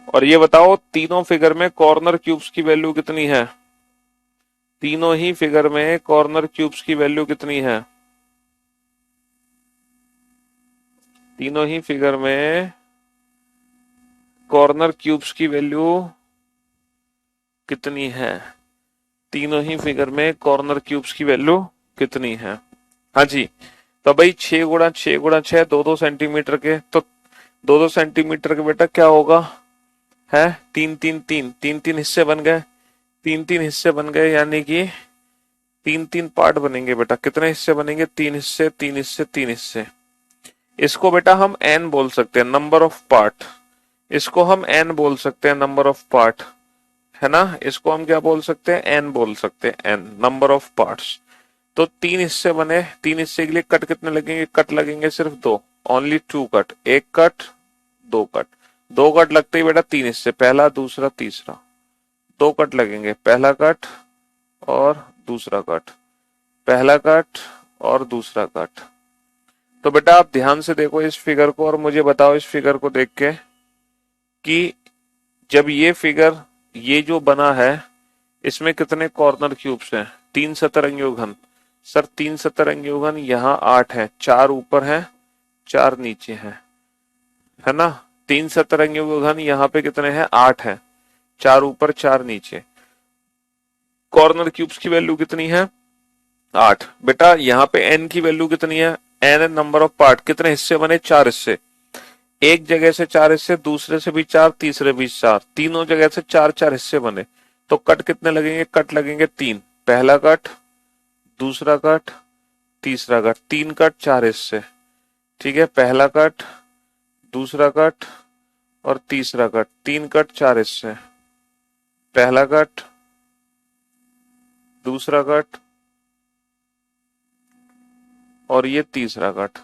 और ये बताओ तीनों फिगर में कॉर्नर क्यूब्स की वैल्यू कितनी है? तीनों ही फिगर में कॉर्नर क्यूब्स की वैल्यू कितनी है? तीनों ही फिगर में कॉर्नर क्यूब्स की वैल्यू कितनी है? तीनों ही फिगर में कॉर्नर क्यूब्स की वैल्यू कितनी है? हाँ जी। तो भाई 6 गुणा 6 गुणा 6, 2-2 सेंटीमीटर के, तो 2-2 सेंटीमीटर के बेटा क्या होगा, है 3-3-3, 3-3 हिस्से बन गए, 3-3 हिस्से बन गए, यानी कि 3-3 पार्ट बनेंगे बेटा। कितने हिस्से बनेंगे? 3 हिस्से 3 हिस्से 3 हिस्से। इसको बेटा हम n बोल सकते हैं, नंबर ऑफ पार्ट। इसको हम n बोल सकते हैं, नंबर ऑफ पार्ट, है ना। इसको हम क्या बोल सकते हैं? n बोल सकते हैं, n नंबर ऑफ पार्ट्स। तो 3 हिस्से बने, 3 हिस्से के लिए कट कितने लगेंगे? कट लगेंगे सिर्फ 2, only 2 cut, 1 cut 2 cut. 2 cut लगते ही बेटा 3 हिस्से, पहला दूसरा तीसरा, 2 कट लगेंगे, पहला कट और दूसरा कट, पहला कट और दूसरा कट। तो बेटा आप ध्यान से देखो इस फिगर को और मुझे बताओ इस फिगर को देख के कि जब ये फिगर ये जो बना है इसमें कितने कॉर्नर क्यूब्स हैं? 3 सतरंगी घन। सर 3 सतरंगी घन यहाँ 8 है, 4 ऊपर है 4 नीचे है ना? 3 सतरंगी घन यहाँ पे कितने हैं? 8 है, 4 ऊपर 4 नीचे। कॉर्नर क्यूब्स की वैल्यू कितनी है? 8। बेटा यहाँ पे n की वैल्यू कितनी है? n नंबर ऑफ पार्ट, कितने हिस्से बने? 4 हिस्से। एक जगह से 4 हिस्से, दूसरे से भी 4, तीसरे भी 4, तीनों जगह से 4 हिस्से बने। तो कट कितने लगेंगे? कट लगेंगे 3, पहला कट, दूसरा कट, तीसरा कट, 3 कट 4 हिस्से। ठीक है, पहला कट, दूसरा कट और तीसरा कट, 3 कट 4 हिस्से, पहला कट, दूसरा कट और ये तीसरा कट।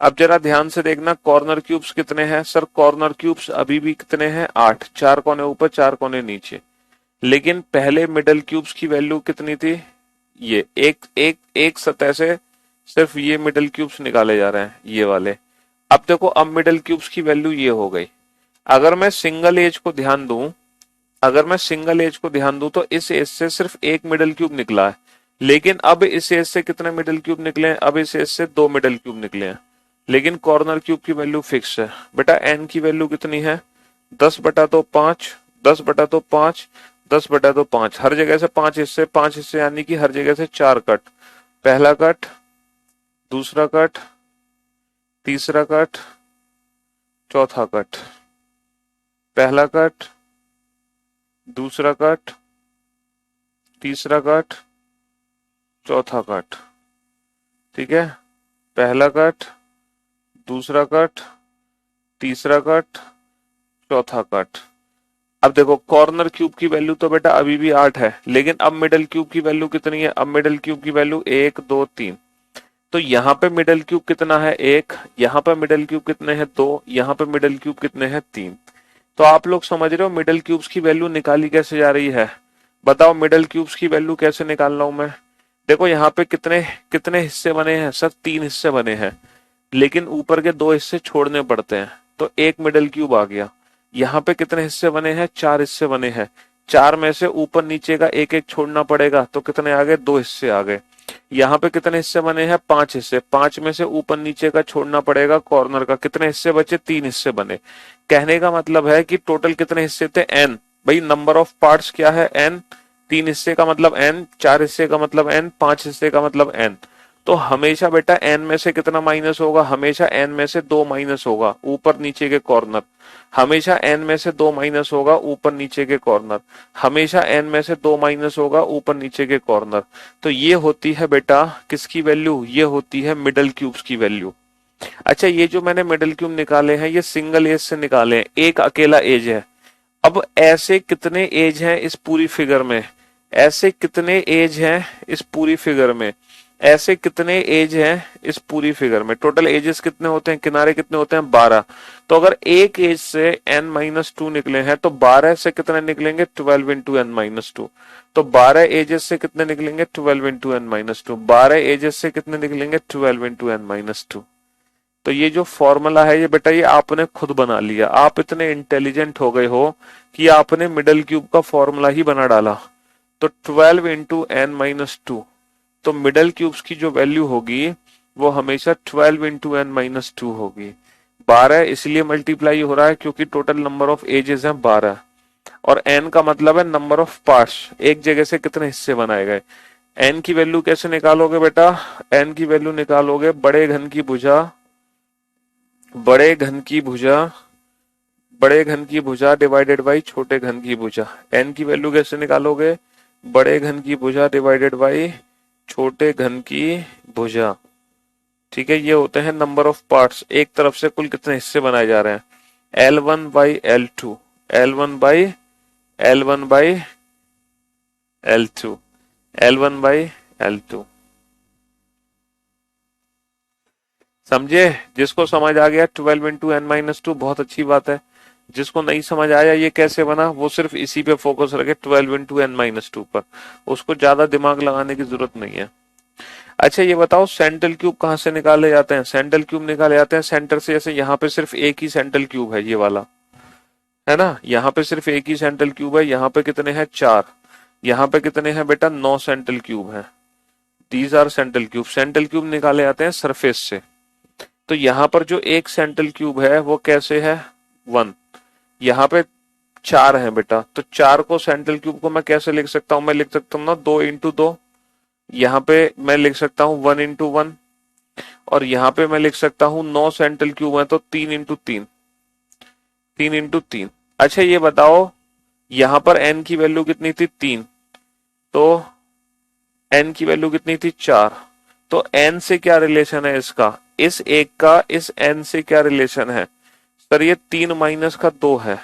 अब जरा ध्यान से देखना कॉर्नर क्यूब्स कितने हैं? सर कॉर्नर क्यूब्स अभी भी कितने हैं? 8, 4 कोने ऊपर 4 कोने नीचे। लेकिन पहले मिडल क्यूब्स की वैल्यू कितनी थी? ये एक सतह से सिर्फ ये मिडल क्यूब्स निकाले जा रहे हैं, ये वाले। अब देखो अब मिडल क्यूब्स की वैल्यू ये हो गई। अगर मैं सिंगल एज को ध्यान दूं, तो इस एज से सिर्फ एक मिडल क्यूब निकला है। लेकिन अब इस एज से कितने मिडल क्यूब निकले हैं? अब इस एज से 2 मिडल क्यूब निकले हैं। लेकिन कॉर्नर क्यूब की वैल्यू फिक्स है। बेटा n की वैल्यू कितनी है? 10/5, 10/5, 10/5। हर जगह से 5 हिस्से यानी कि हर जगह से 4 कट, पहला कट, दूसरा कट, तीसरा कट, चौथा कट, पहला कट, दूसरा कट, तीसरा कट, चौथा कट। ठीक है, पहला कट, दूसरा कट, तीसरा कट, चौथा कट। अब देखो कॉर्नर क्यूब की वैल्यू तो बेटा अभी भी 8 है, लेकिन अब मिडल क्यूब की वैल्यू कितनी है? अब मिडल क्यूब की वैल्यू 1 2 3। तो यहाँ पे मिडल क्यूब कितना है? 1। यहाँ पे मिडल क्यूब कितने हैं? 2। यहाँ पे मिडल क्यूब कितने हैं? 3। तो आप लोग समझ रहे हो मिडल क्यूब्स की वैल्यू निकाली कैसे जा रही है? बताओ मिडल क्यूब्स की वैल्यू कैसे निकाल रहा हूं मैं? देखो यहाँ पे कितने कितने हिस्से बने हैं? सर 3 हिस्से बने हैं, लेकिन ऊपर के 2 हिस्से छोड़ने पड़ते हैं, तो एक मिडल क्यूब आ गया। यहाँ पे कितने हिस्से बने हैं? 4 हिस्से बने हैं, 4 में से ऊपर नीचे का एक एक छोड़ना पड़ेगा, तो कितने आ गए? 2 हिस्से आ गए। यहाँ पे कितने हिस्से बने हैं? 5 हिस्से, 5 में से ऊपर नीचे का छोड़ना पड़ेगा कॉर्नर का, कितने हिस्से बचे? 3 हिस्से बने। कहने का मतलब है कि टोटल कितने हिस्से थे? n। भाई नंबर ऑफ पार्ट्स क्या है? n। 3 हिस्से का मतलब n, 4 हिस्से का मतलब n, 5 हिस्से का मतलब n। तो हमेशा बेटा n में से कितना माइनस होगा? हमेशा n में से 2 माइनस होगा ऊपर नीचे के कॉर्नर। हमेशा n में से 2 माइनस होगा ऊपर नीचे के कॉर्नर। हमेशा n में से 2 माइनस होगा ऊपर नीचे के कॉर्नर। तो ये होती है बेटा किसकी वैल्यू? ये होती है मिडल क्यूब्स की वैल्यू। अच्छा, ये जो मैंने मिडल क्यूब निकाले हैं ये सिंगल एज से निकाले हैं, एक अकेला एज है। अब ऐसे कितने एज हैं इस पूरी फिगर में? ऐसे कितने एज हैं इस पूरी फिगर में? ऐसे कितने एज हैं इस पूरी फिगर में? टोटल एजेस कितने होते हैं? किनारे कितने होते हैं? 12। तो अगर एक एज से n-2 निकले हैं तो 12 से कितने निकलेंगे? 12 इंटू n-2। तो 12 एजेस से कितने निकलेंगे? 12 इंटू n-2। 12 एजेस से कितने निकलेंगे? 12 इंटू n-2। तो ये जो फॉर्मूला है ये बेटा ये आपने खुद बना लिया। आप इतने इंटेलिजेंट हो गए हो कि आपने मिडल क्यूब का फॉर्मूला ही बना डाला। तो 12 इंटू n-2, तो मिडल क्यूब्स की जो वैल्यू होगी वो हमेशा 12 इंटू n-2 होगी। 12 इसलिए मल्टीप्लाई हो रहा है क्योंकि टोटल नंबर ऑफ एजेस हैं 12, और n का मतलब है नंबर ऑफ पार्ट्स, एक जगह से कितने हिस्से बनाए गए। n की वैल्यू कैसे निकालोगे बेटा? n की वैल्यू निकालोगे बड़े घन की भुजा, बड़े घन की भुजा, बड़े घन की भुजा डिवाइडेड बाई छोटे घन की भुजा। n की वैल्यू कैसे निकालोगे? बड़े घन की भुजा डिवाइडेड बाई छोटे घन की भुजा। ठीक है, ये होते हैं नंबर ऑफ पार्ट्स, एक तरफ से कुल कितने हिस्से बनाए जा रहे हैं। L1 by L2, L1 by L1 by L2, L1 by L2। समझे? जिसको समझ आ गया 12 × n-2 बहुत अच्छी बात है। जिसको नहीं समझ आया ये कैसे बना, वो सिर्फ इसी पे फोकस रखे 12 × n-2 पर, उसको ज्यादा दिमाग लगाने की जरूरत नहीं है। अच्छा ये बताओ सेंट्रल क्यूब कहाँ से निकाले जाते हैं? सेंट्रल क्यूब निकाले जाते हैं सेंटर से। जैसे यहाँ पे सिर्फ एक ही सेंट्रल क्यूब है, ये वाला है ना, यहाँ पे सिर्फ एक ही सेंट्रल क्यूब है। यहाँ पे कितने हैं? 4। यहाँ पे कितने हैं बेटा? 9 सेंट्रल क्यूब हैं। These are central cube. Central cube निकाले जाते हैं सरफेस से। तो यहाँ पर जो एक सेंट्रल क्यूब है वो कैसे है? 1। यहाँ पे 4 है बेटा, तो 4 को सेंट्रल क्यूब को मैं कैसे लिख सकता हूँ? मैं लिख सकता हूँ ना 2 × 2। यहाँ पे मैं लिख सकता हूँ 1 × 1। और यहाँ पे मैं लिख सकता हूँ 9 सेंट्रल क्यूब है तो 3 × 3। 3 × 3। अच्छा ये बताओ यहाँ पर n की वैल्यू कितनी थी? 3। तो n की वैल्यू कितनी थी? 4। तो n से क्या रिलेशन है इसका? इस एक का इस n से क्या रिलेशन है? सर ये 3 - 2 है,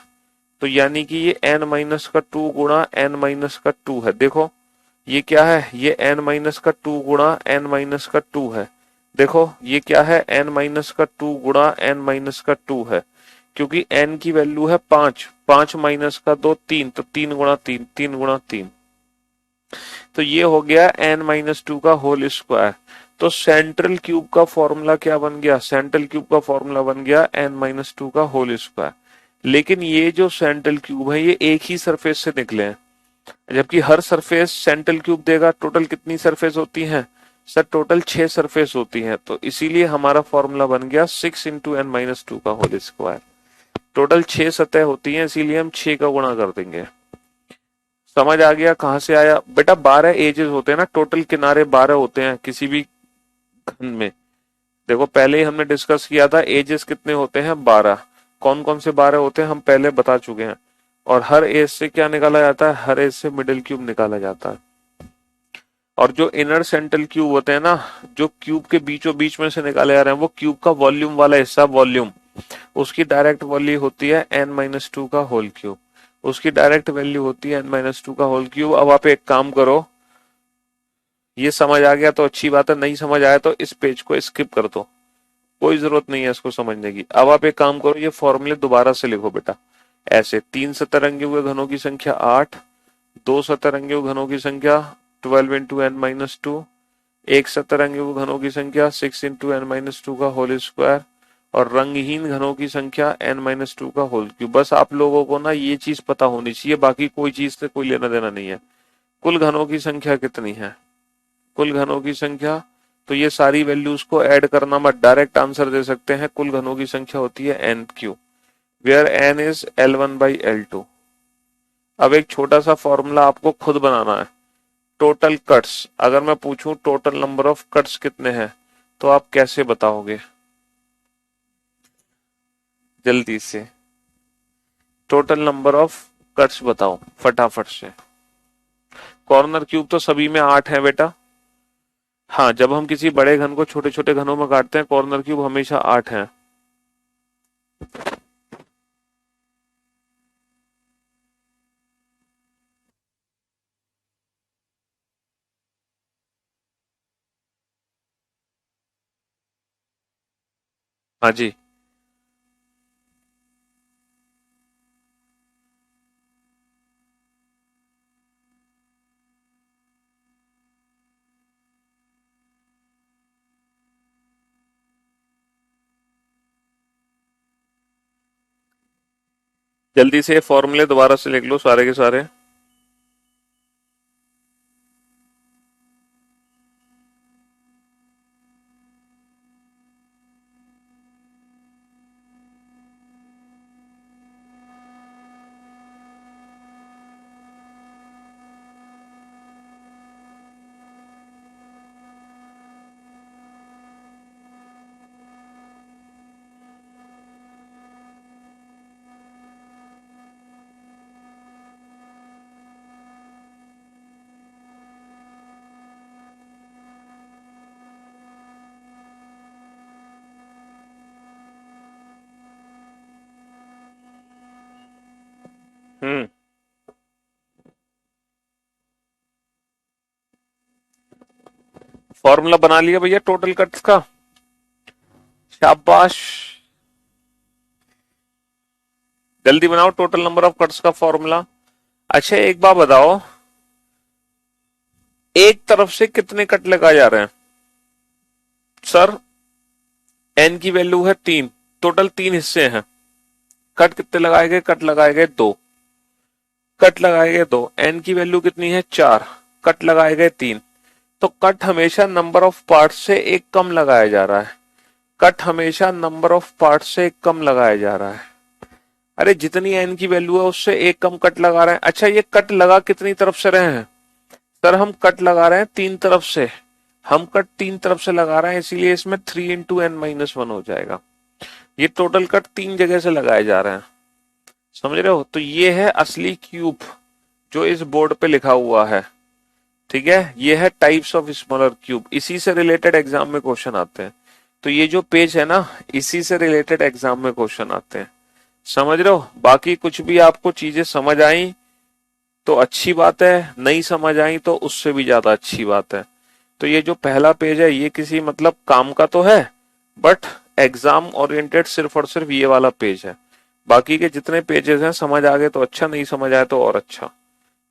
तो यानी कि ये n-2 गुणा n-2 है। देखो ये क्या है? ये n-2 गुणा n-2 है। देखो ये क्या है? n-2 गुणा n-2 है, क्योंकि n की वैल्यू है 5। 5 - 2 3, तो 3 × 3, 3 × 3। तो ये हो गया n-2 का होल स्क्वायर। तो सेंट्रल क्यूब का फॉर्मूला क्या बन गया? सेंट्रल क्यूब का फॉर्मूला बन गया n-2 का होल स्क्वायर। लेकिन ये जो सेंट्रल क्यूब है ये एक ही सरफेस से निकले हैं, जबकि हर सरफेस सेंट्रल क्यूब देगा। टोटल कितनी सरफेस होती हैं? सर टोटल 6 सरफेस होती हैं, तो इसीलिए हमारा फॉर्मूला बन गया 6 × n-2 का होल स्क्वायर। टोटल 6 सतह होती हैं, इसीलिए हम 6 का गुणा कर देंगे। समझ आ गया कहां से आया बेटा? 12 एजेस होते हैं ना, टोटल किनारे 12 होते हैं किसी भी घन में। देखो पहले ही हमने डिस्कस किया था एजेस कितने होते हैं? 12। कौन कौन से 12 होते हैं हम पहले बता चुके हैं। और हर एज से क्या निकाला जाता है? हर एज से मिडिल क्यूब निकाला जाता है। और जो इनर सेंट्रल क्यूब होते हैं ना, जो क्यूब के बीचों बीच में से निकाले जा रहे हैं, वो क्यूब का वॉल्यूम वाला हिस्सा, वॉल्यूम, उसकी डायरेक्ट वैल्यू होती है n-2 का होल क्यूब। उसकी डायरेक्ट वैल्यू होती है n-2 का होल क्यूब। अब आप एक काम करो, ये समझ आ गया तो अच्छी बात है, नहीं समझ आया तो इस पेज को स्किप कर दो, कोई जरूरत नहीं है इसको समझने की। अब आप एक काम करो, ये फॉर्मूले दोबारा से लिखो बेटा। ऐसे 3 सतरंगी हुए घनों की संख्या 8, 2 सतरंगी हुए घनों की संख्या 12 × n-2, एक सतरंगी हुए घनों की संख्या 6 × n-2 का होल स्क्वायर, और रंगहीन घनों की संख्या n-2 का होल क्यूब। बस आप लोगों को ना ये चीज पता होनी चाहिए, बाकी कोई चीज से कोई लेना देना नहीं है। कुल घनों की संख्या कितनी है? कुल घनों की संख्या, तो ये सारी वैल्यूज को ऐड करना मत, डायरेक्ट आंसर दे सकते हैं। कुल घनों की संख्या होती है n cube, where n is L1/L2। अब एक छोटा सा फॉर्मूला आपको खुद बनाना है। टोटल कट्स, अगर मैं पूछूं टोटल नंबर ऑफ कट्स कितने हैं, तो आप कैसे बताओगे? जल्दी से टोटल नंबर ऑफ कट्स बताओ फटाफट से। कॉर्नर क्यूब तो सभी में 8 है बेटा। हाँ, जब हम किसी बड़े घन को छोटे छोटे घनों में काटते हैं, कॉर्नर क्यूब हमेशा 8 है। हाँ जी। जल्दी से फॉर्मूले दोबारा से लिख लो सारे के सारे। हम्म। फॉर्मूला बना लिया भैया टोटल कट्स का? शाबाश, जल्दी बनाओ टोटल नंबर ऑफ कट्स का फॉर्मूला। अच्छा एक बात बताओ, एक तरफ से कितने कट लगाए जा रहे हैं सर? एन की वैल्यू है 3, टोटल 3 हिस्से हैं, कट कितने लगाए गए? कट लगाए गए 2, कट लगाए गए 2, एन की वैल्यू कितनी है? 4, कट लगाए गए 3। तो कट हमेशा नंबर ऑफ पार्ट से एक कम लगाया जा रहा है, कट हमेशा नंबर ऑफ पार्ट से एक कम लगाया जा रहा है। अरे जितनी एन की वैल्यू है उससे एक कम कट लगा रहे हैं। अच्छा ये कट लगा कितनी तरफ से रहे हैं सर? हम कट लगा रहे हैं 3 तरफ से, हम कट 3 तरफ से लगा रहे हैं, इसीलिए इसमें 3 इंटू एन माइनस 1 हो जाएगा। ये टोटल कट 3 जगह से लगाए जा रहे हैं, समझ रहे हो? तो ये है असली क्यूब जो इस बोर्ड पे लिखा हुआ है, ठीक है? ये है टाइप्स ऑफ स्मॉलर क्यूब, इसी से रिलेटेड एग्जाम में क्वेश्चन आते हैं। तो ये जो पेज है ना, इसी से रिलेटेड एग्जाम में क्वेश्चन आते हैं, समझ रहे हो? बाकी कुछ भी आपको चीजें समझ आई तो अच्छी बात है, नहीं समझ आई तो उससे भी ज्यादा अच्छी बात है। तो ये जो पहला पेज है ये किसी मतलब काम का तो है, बट एग्जाम ओरिएंटेड सिर्फ और सिर्फ ये वाला पेज है। बाकी के जितने पेजेस हैं समझ आ गए तो अच्छा, नहीं समझ आए तो और अच्छा।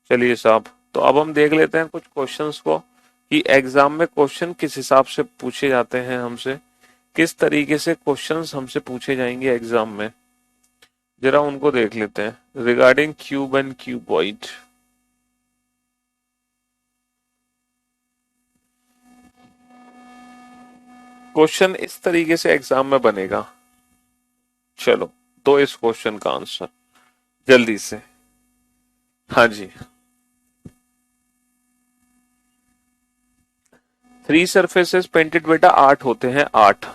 चलिए साहब, तो अब हम देख लेते हैं कुछ क्वेश्चंस को कि एग्जाम में क्वेश्चन किस हिसाब से पूछे जाते हैं हमसे, किस तरीके से क्वेश्चंस हमसे पूछे जाएंगे एग्जाम में, जरा उनको देख लेते हैं। Regarding cube and cuboid, question इस तरीके से एग्जाम में बनेगा। चलो दो इस क्वेश्चन का आंसर जल्दी से। हाँ जी, 3 सरफेसेस पेंटेड बेटा 8 होते हैं, 8।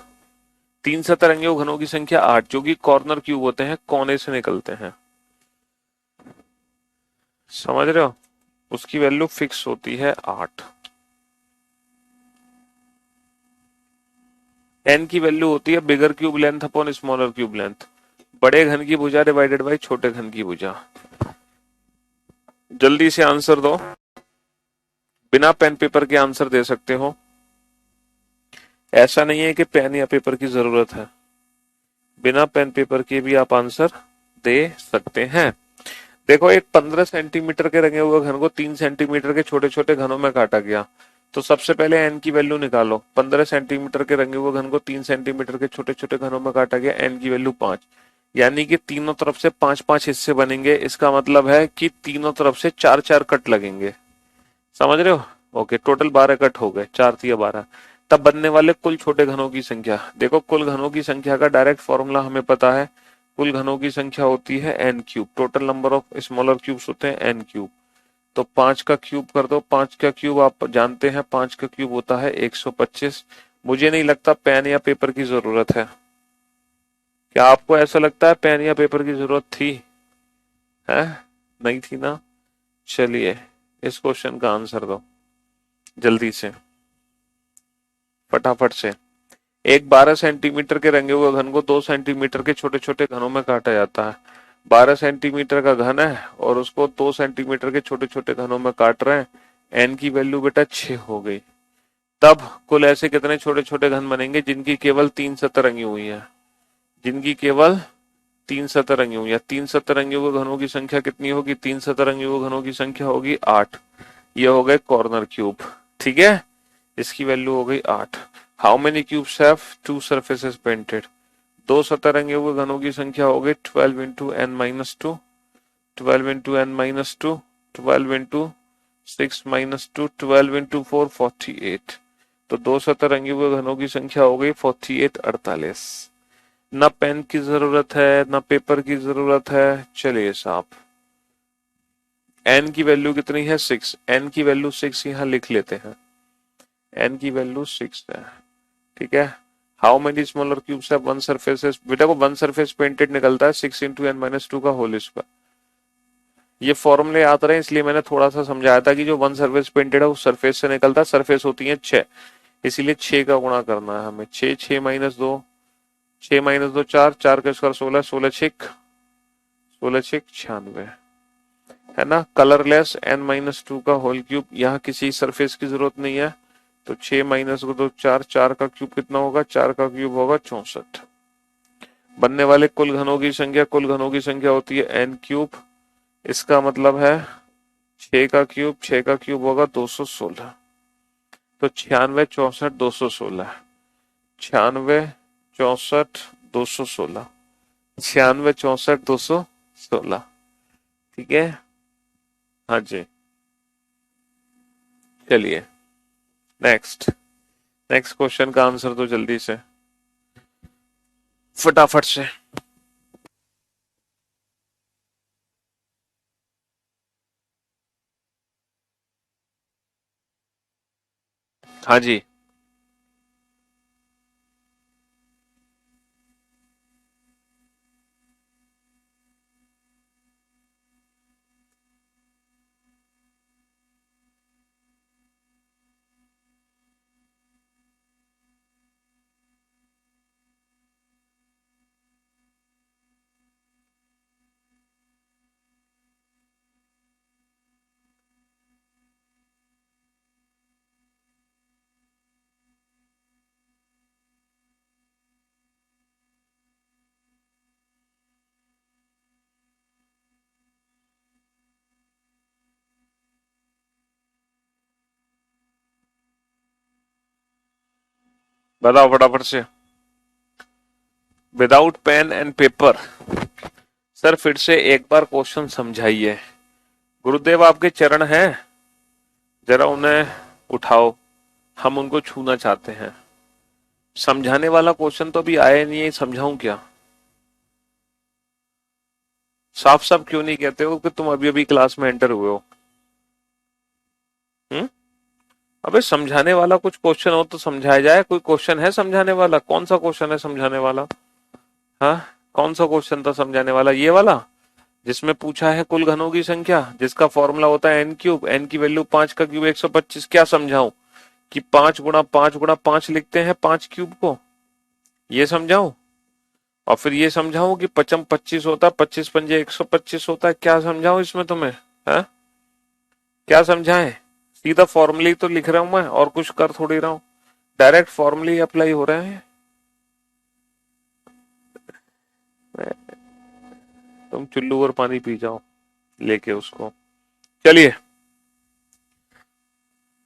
3 सतरंगियों घनों की संख्या 8 जो कि कॉर्नर क्यूब होते हैं, कोने से निकलते हैं, समझ रहे हो? उसकी वैल्यू फिक्स होती है 8। एन की वैल्यू होती है बिगर cube length upon smaller cube length, बड़े घन की भुजा डिवाइडेड बाई छोटे घन की भुजा। जल्दी से आंसर दो, बिना पेन पेपर के आंसर दे सकते हो, ऐसा नहीं है कि पेन या पेपर की जरूरत है, बिना पेन पेपर के भी आप आंसर दे सकते हैं। देखो एक 15 सेंटीमीटर के रंगे हुए घन को 3 सेंटीमीटर के छोटे छोटे घनों में काटा गया, तो सबसे पहले एन की वैल्यू निकालो। 15 सेंटीमीटर के रंगे हुए घन को 3 सेंटीमीटर के छोटे छोटे घनों में काटा गया, एन की वैल्यू 5, यानी कि तीनों तरफ से 5-5 हिस्से बनेंगे। इसका मतलब है कि तीनों तरफ से 4-4 कट लगेंगे, समझ रहे हो? ओके, टोटल 12 कट हो गए, 4×3=12। तब बनने वाले कुल छोटे घनों की संख्या, देखो कुल घनों की संख्या का डायरेक्ट फॉर्मूला हमें पता है, कुल घनों की संख्या होती है n cube, total number of smaller cubes होते हैं एन क्यूब। तो 5 का क्यूब कर दो, 5 का क्यूब आप जानते हैं, 5 का क्यूब होता है 125। मुझे नहीं लगता पेन या पेपर की जरूरत है, क्या आपको ऐसा लगता है पेन या पेपर की जरूरत थी? है नहीं थी ना? चलिए इस क्वेश्चन का आंसर दो जल्दी से, फटाफट से। एक 12 सेंटीमीटर के रंगे हुए घन को 2 सेंटीमीटर के छोटे छोटे घनों में काटा जाता है। 12 सेंटीमीटर का घन है और उसको 2 सेंटीमीटर के छोटे छोटे घनों में काट रहे हैं, एन की वैल्यू बेटा 6 हो गई। तब कुल ऐसे कितने छोटे छोटे घन बनेंगे जिनकी केवल 3 सतरंगी हुई है, जिनकी केवल 3 सतरंगी हुई है? 3 सतरंगी हुए घनों की संख्या कितनी होगी? 3 सतरंगी हुए घनों की संख्या होगी 8। ये हो गए कॉर्नर क्यूब, ठीक है? इसकी वैल्यू हो गई 8। How many cubes have 2 surfaces painted? 2 सतरंगे हुए घनों की संख्या हो गई 12 into n minus 2, 12 into n minus 2, 12 into 6 minus 2, 12 into 4 48। तो 2 सतरंगी हुए घनों की संख्या हो गई 48, 48। ना पेन की जरूरत है ना पेपर की जरूरत है। चलिए साहब, एन की वैल्यू कितनी है? 6, एन की वैल्यू 6 यहां लिख लेते हैं, एन की वैल्यू 6 है, ठीक है? How many smaller cubes have 1 surface? बेटा को 1 सरफेस पेंटेड निकलता है 6 इंटू एन माइनस 2 का होल स्क्वायर। ये फॉर्मूले याद रहे इसलिए मैंने थोड़ा सा समझाया था कि जो 1 सरफेस पेंटेड है वो सरफेस से निकलता है, सरफेस होती है 6, इसीलिए 6 का गुणा करना है हमें। 6, 6 माइनस 2, 6 माइनस 2 4, 4 का स्क्वायर 16, 16 6, 16 6 96, है ना? कलरलेस एन माइनस 2 का होल क्यूब, यहाँ किसी सरफेस की जरूरत नहीं है, तो 6 माइनस को तो 4, 4 का क्यूब कितना होगा, 4 का क्यूब होगा 64। बनने वाले कुल घनों की संख्या, कुल घनों की संख्या होती है n क्यूब। इसका मतलब है 6 का क्यूब, 6 का क्यूब होगा 216। तो 96, 64, 216, 96, 64, 216, 96, 64, 216। ठीक है, हाँ जी। चलिए नेक्स्ट, नेक्स्ट क्वेश्चन का आंसर तो जल्दी से, फटाफट से। हाँ जी, बताओ फटाफट से। Without pen and paper. Sir फिर से एक बार क्वेश्चन समझाइए। गुरुदेव आपके चरण हैं, जरा उन्हें उठाओ, हम उनको छूना चाहते हैं। समझाने वाला क्वेश्चन तो अभी आया नहीं है, समझाऊं क्या? साफ साफ क्यों नहीं कहते हो कि तुम अभी अभी क्लास में एंटर हुए हो? हम्म? अबे समझाने वाला कुछ क्वेश्चन हो तो समझाया जाए। कोई क्वेश्चन है समझाने वाला? कौन सा क्वेश्चन है समझाने वाला? हाँ, कौन सा क्वेश्चन था समझाने वाला? ये वाला जिसमें पूछा है कुल घनों की संख्या, जिसका फॉर्मूला होता है एन क्यूब, एन की वैल्यू 5 का क्यूब 125। क्या समझाऊं कि 5 गुणा 5 गुणा 5 लिखते हैं 5 क्यूब को? ये समझाऊं? और फिर ये समझाऊं कि पचम 25 होता है, 25 पंजे 125 होता है? क्या समझाऊं इसमें तुम्हें? है क्या समझाएं? सीधा फॉर्मूले तो लिख रहा हूं मैं, और कुछ कर थोड़ी रहा हूं। डायरेक्ट फॉर्मूले अप्लाई हो रहे हैं। तुम चुल्लू और पानी पी जाओ लेके उसको। चलिए,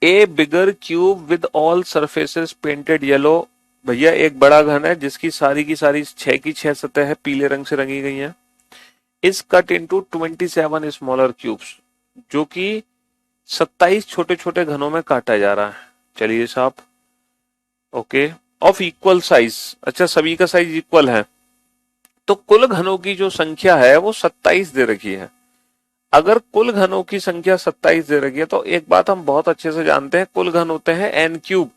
a bigger cube with all surfaces painted yellow. भैया एक बड़ा घन है जिसकी सारी की सारी 6 की 6 सतह है पीले रंग से रंगी गई हैं। Is cut into 27 smaller cubes, जो कि 27 छोटे छोटे घनों में काटा जा रहा है। चलिए साहब, ओके, ऑफ इक्वल साइज। अच्छा, सभी का साइज इक्वल है, तो कुल घनों की जो संख्या है वो 27 दे रखी है। अगर कुल घनों की संख्या 27 दे रखी है तो एक बात हम बहुत अच्छे से जानते हैं, कुल घन होते हैं एन क्यूब।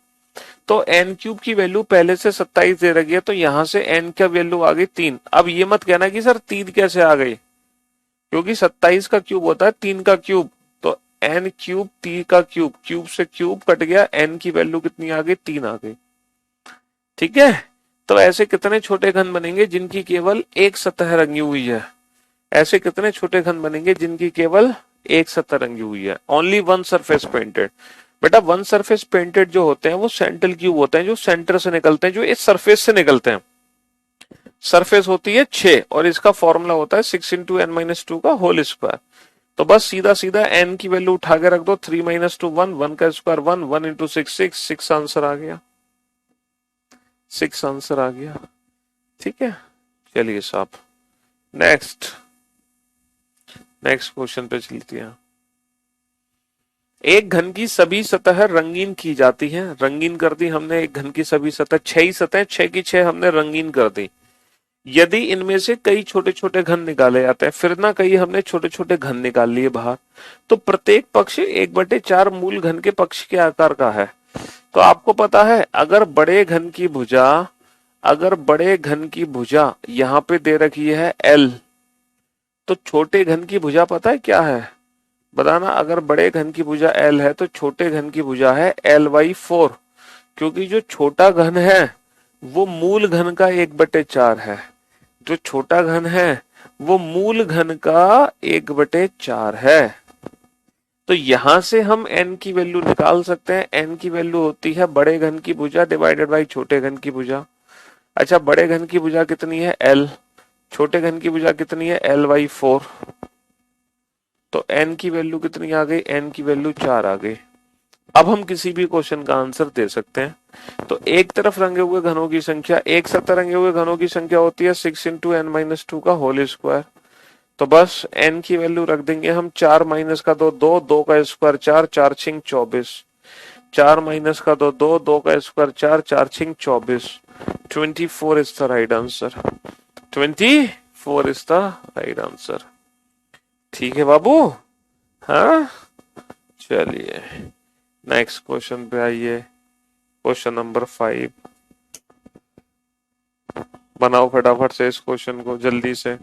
तो एन क्यूब की वैल्यू पहले से 27 दे रखी है, तो यहां से एन का वैल्यू आ गई 3। अब ये मत कहना कि सर 3 कैसे आ गई, क्योंकि 27 का क्यूब होता है 3 का क्यूब। तो एन क्यूब 3 का क्यूब, क्यूब से क्यूब कट गया, एन की वैल्यू कितनी आ गई, 3 आ गई। ठीक है, तो ऐसे कितने छोटे घन बनेंगे जिनकी केवल एक सतह रंगी हुई है? ऐसे कितने छोटे घन बनेंगे जिनकी केवल एक सतह रंगी हुई है? Only one surface painted. बेटा वन सरफेस पेंटेड जो होते हैं वो सेंट्रल क्यूब होते हैं, जो सेंटर से निकलते हैं, जो इस सरफेस से निकलते हैं। सरफेस होती है 6 और इसका फॉर्मूला होता है 6 इंटू एन माइनस 2 का होल स्क्वायर। तो बस सीधा सीधा एन की वैल्यू उठा के रख दो, 3 माइनस 2 1, 1 का स्क्वायर 1, 1 इंटू 6 6, 6 आंसर आ गया, 6 आंसर आ गया। ठीक है, चलिए साहब नेक्स्ट, नेक्स्ट क्वेश्चन पे चलती है। एक घन की सभी सतह रंगीन की जाती हैं। रंगीन कर दी हमने एक घन की सभी सतह, 6 ही सतह, 6 की 6 हमने रंगीन कर दी। यदि इनमें से कई छोटे छोटे घन निकाले जाते हैं, फिर ना कई हमने छोटे छोटे घन निकाल लिए बाहर, तो प्रत्येक पक्ष 1/4 मूल घन के पक्ष के आकार का है। तो आपको पता है, अगर बड़े घन की भुजा, अगर बड़े घन की भुजा यहां पे दे रखी है L, तो छोटे घन की भुजा पता है क्या है? बताना। अगर बड़े घन की भुजा L है तो छोटे घन की भुजा है L/4, क्योंकि जो छोटा घन है वो मूल घन का 1/4 है। जो छोटा घन है वो मूल घन का 1/4 है। तो तो यहां से हम n की वैल्यू निकाल सकते हैं। n की वैल्यू होती है बड़े घन की भुजा डिवाइडेड बाई छोटे घन की भुजा। अच्छा, बड़े घन की भुजा कितनी है l, छोटे घन की भुजा कितनी है l/4। तो n की वैल्यू कितनी आ गई, n की वैल्यू 4 आ गई। अब हम किसी भी क्वेश्चन का आंसर दे सकते हैं। तो एक तरफ रंगे हुए घनों की संख्या, एक सतह रंगे हुए घनों की संख्या होती है 6 इंटू n माइनस टू का होल स्क्वायर। तो बस n की वैल्यू रख देंगे हम 4 माइनस का 2 2, 2 का स्क्वायर 4, 4 छिंग 24, 4 माइनस का 2 2, 2 का square 4, 4 छिंग 24। 24 is the right answer. 24 is the right answer. ठीक है बाबू। हाँ, चलिए नेक्स्ट क्वेश्चन पे आइए। क्वेश्चन नंबर 5 बनाओ फटाफट से इस क्वेश्चन को जल्दी से।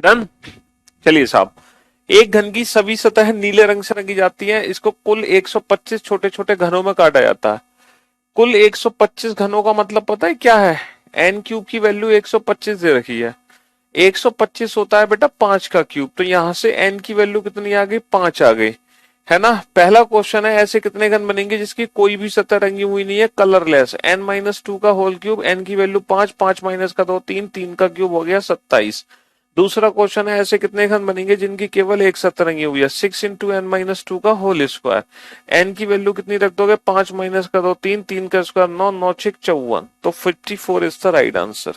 डन। चलिए साहब, एक घन की सभी सतह नीले रंग से रंगी जाती हैं। इसको कुल 125 छोटे छोटे घनों में काटा जाता है। कुल 125 घनों का मतलब पता है क्या है? n क्यूब की वैल्यू 125 दे रखी है। 125 होता है बेटा 5 का क्यूब। तो यहां से n की वैल्यू कितनी आ गई, 5 आ गई, है ना। पहला क्वेश्चन है ऐसे कितने घन बनेंगे जिसकी कोई भी सतह रंगी हुई नहीं है, कलरलेस। n माइनस टू का होल क्यूब, n की वैल्यू 5, 5 माइनस का 2 3, 3 का क्यूब हो गया 27। दूसरा क्वेश्चन है ऐसे कितने घन बनेंगे जिनकी केवल एक सतह रंगी हुई है, 6 इंटू n माइनस टू का होल स्क्वायर। n की वैल्यू कितनी रख दोगे, 5 माइनस का 2 3, 3 का स्क्वायर 9, 9 6 54। तो 54 is the right answer.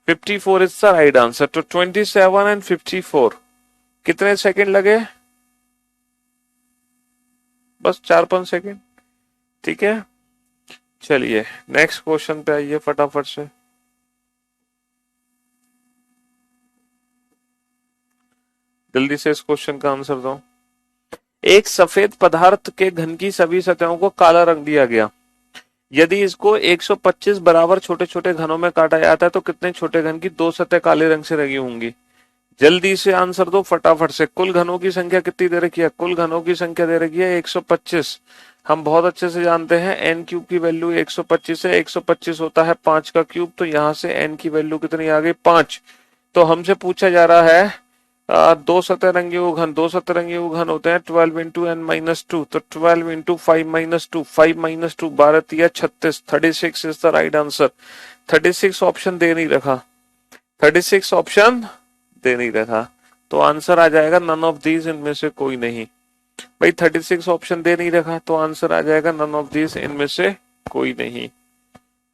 54 is the right answer. तो 27 एंड 54 कितने सेकंड लगे? बस 4-5 सेकंड। ठीक है, चलिए नेक्स्ट क्वेश्चन पे आइए फटाफट से। जल्दी से इस क्वेश्चन का आंसर दो। एक सफेद पदार्थ के घन की सभी सतहों को काला रंग दिया गया। यदि इसको 125 बराबर छोटे छोटे घनों में काटा जाता है तो कितने छोटे घन की दो सतह काले रंग से रंगी होंगी? जल्दी से आंसर दो फटाफट से। कुल घनों की संख्या कितनी दे रखी है? कुल घनों की संख्या दे रखी है 125। हम बहुत अच्छे से जानते हैं n क्यूब की वैल्यू 125 है। 125 होता है 5 का क्यूब। तो यहां से n की वैल्यू कितनी आ गई, 5। तो हमसे पूछा जा रहा है दो सतरंगी घन, दो सतरंगी घन होते हैं 12 इंटू एन माइनस टू, तो 12 इंटू 5 - 2, 5 - 2 12 या 36, 36 is the right answer. 36 option दे नहीं रखा, 36 ऑप्शन दे नहीं रखा, तो आंसर आ जाएगा नन ऑफ दीज, इनमें से कोई नहीं। भाई 36 ऑप्शन दे नहीं रखा तो आंसर आ जाएगा नन ऑफ दीज, इनमें से कोई नहीं।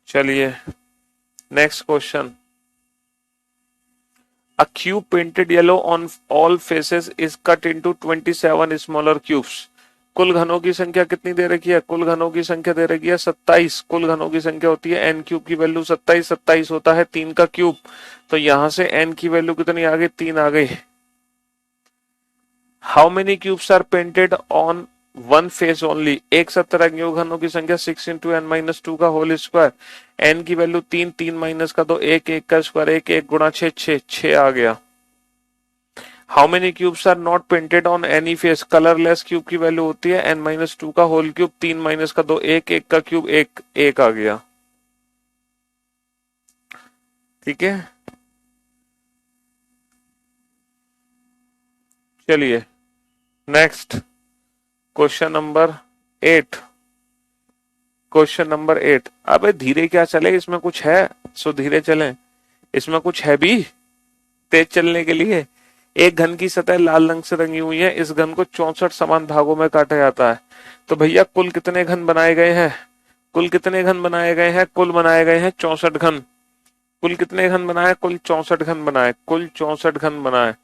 चलिए next question. A cube painted yellow on all faces is cut into 27 smaller cubes. कुल घनों की संख्या कितनी दे रखी है? कुल घनों की संख्या दे रखी है 27। कुल घनों की संख्या होती है n क्यूब की वैल्यू 27, 27 होता है 3 का क्यूब, तो यहां से n की वैल्यू कितनी आ गई? 3 आ गई। How many cubes are painted on one face only? एक सतरंगी घनों की संख्या 6 इंटू एन माइनस टू का होल स्क्वायर, एन की वैल्यू 3, 3 माइनस का 2, 1, 1 का स्क्वायर, 1, 1 गुणा 6, 6, 6 आ गया। How many cubes are not painted on any face? Colourless cube की वैल्यू होती है एन माइनस टू का होल क्यूब, 3 माइनस का 2, 1, 1 का क्यूब, 1, 1 आ गया। ठीक है, चलिए next question number 8। Question number 8। अबे धीरे क्या चले, इसमें कुछ है सो धीरे चलें, इसमें कुछ है भी तेज चलने के लिए। एक घन की सतह लाल रंग से रंगी हुई है, इस घन को 64 समान भागों में काटा जाता है, तो भैया कुल कितने घन बनाए गए हैं? कुल कितने घन बनाए गए हैं? कुल बनाए गए हैं 64 घन। कुल कितने घन बनाए? कुल 64 घन बनाए, कुल 64 घन बनाए।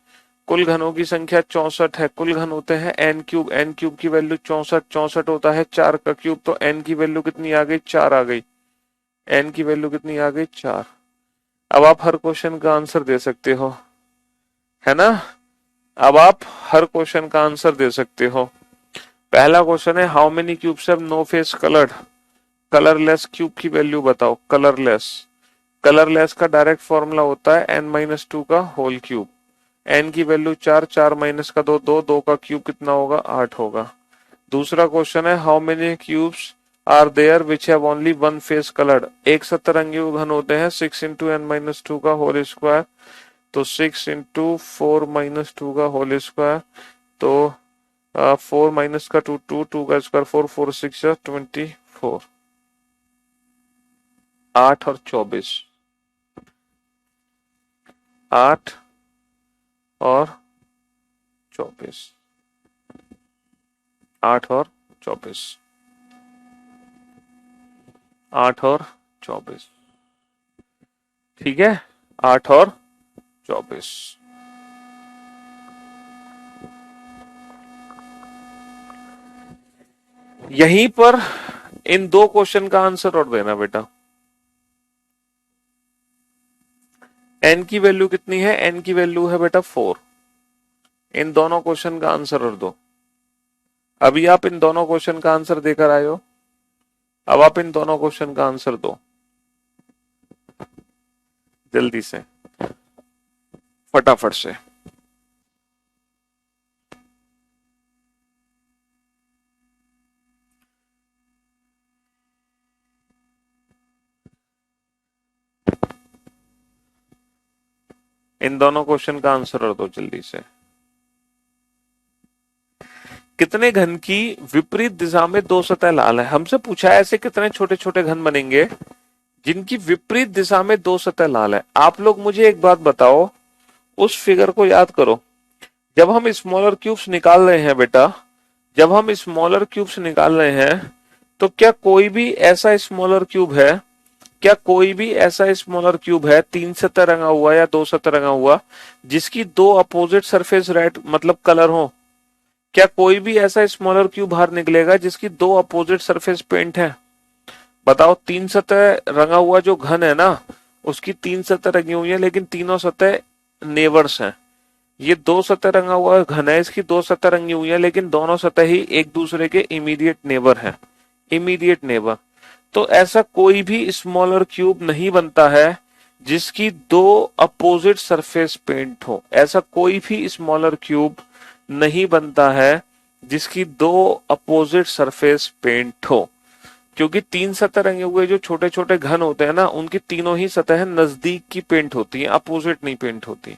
कुल घनों की संख्या 64 है, कुल घन होते हैं एन क्यूब, एन क्यूब की वैल्यू 64, 64 होता है 4 का क्यूब, तो एन की वैल्यू कितनी आ गई? 4 आ गई। एन की वैल्यू कितनी आ गई? 4। अब आप हर क्वेश्चन का आंसर दे सकते हो, है ना? अब आप हर क्वेश्चन का आंसर दे सकते हो। पहला क्वेश्चन है how many cubes have no face coloured? Colourless cube की वैल्यू बताओ। कलरलेस, कलरलेस का डायरेक्ट फॉर्मूला होता है n माइनस टू का होल क्यूब, n की वैल्यू 4, 4 माइनस का 2, 2, 2 का क्यूब कितना होगा? 8 होगा। दूसरा क्वेश्चन है how many cubes are there which have only one face coloured? एक सतरंगी घन होते हैं 6 इंटू एन माइनस टू का होल स्क्वायर, तो 6 इंटू 4 माइनस टू का होल स्क्वायर, तो 4 माइनस का 2, 2, 2 का स्क्वायर 4, 4 6 24। 8 और 24, 8 और 24, 8 और 24, 8 और 24। ठीक है, 8 और 24। यहीं पर इन दो क्वेश्चन का आंसर और देना बेटा। n की वैल्यू कितनी है? n की वैल्यू है बेटा 4। इन दोनों क्वेश्चन का आंसर और दो। अभी आप इन दोनों क्वेश्चन का आंसर देकर आए हो, अब आप इन दोनों क्वेश्चन का आंसर दो जल्दी से, फटाफट से। इन दोनों क्वेश्चन का आंसर और दो जल्दी से। कितने घन की विपरीत दिशा में दो सतह लाल है? हमसे पूछा है ऐसे कितने छोटे छोटे घन बनेंगे जिनकी विपरीत दिशा में दो सतह लाल है। आप लोग मुझे एक बात बताओ, उस फिगर को याद करो। जब हम स्मॉलर क्यूब्स निकाल रहे हैं बेटा, जब हम स्मॉलर क्यूब्स निकाल रहे हैं, तो क्या कोई भी ऐसा स्मॉलर क्यूब है, क्या कोई भी ऐसा स्मॉलर क्यूब है 3 सतह रंगा हुआ या 2 सतह रंगा हुआ जिसकी दो अपोजिट सरफेस रेड मतलब कलर हो? क्या कोई भी ऐसा स्मॉलर क्यूब बाहर निकलेगा जिसकी दो अपोजिट सरफेस पेंट है? बताओ। 3 सतह रंगा हुआ जो घन है ना, उसकी 3 सतह रंगी हुई है लेकिन तीनों सतह नेबर्स हैं। ये 2 सतह रंगा हुआ घन है, इसकी 2 सतह रंगी हुई है लेकिन दोनों सतह ही एक दूसरे के इमीडिएट नेबर हैं, इमीडिएट नेबर। तो ऐसा कोई भी स्मॉलर क्यूब नहीं बनता है जिसकी दो अपोजिट सरफेस पेंट हो। ऐसा कोई भी स्मॉलर क्यूब नहीं बनता है जिसकी दो अपोजिट सरफेस पेंट हो, क्योंकि 3 सतह रंगे हुए जो छोटे छोटे घन होते हैं ना, उनकी तीनों ही सतह नजदीक की पेंट होती है, अपोजिट नहीं पेंट होती।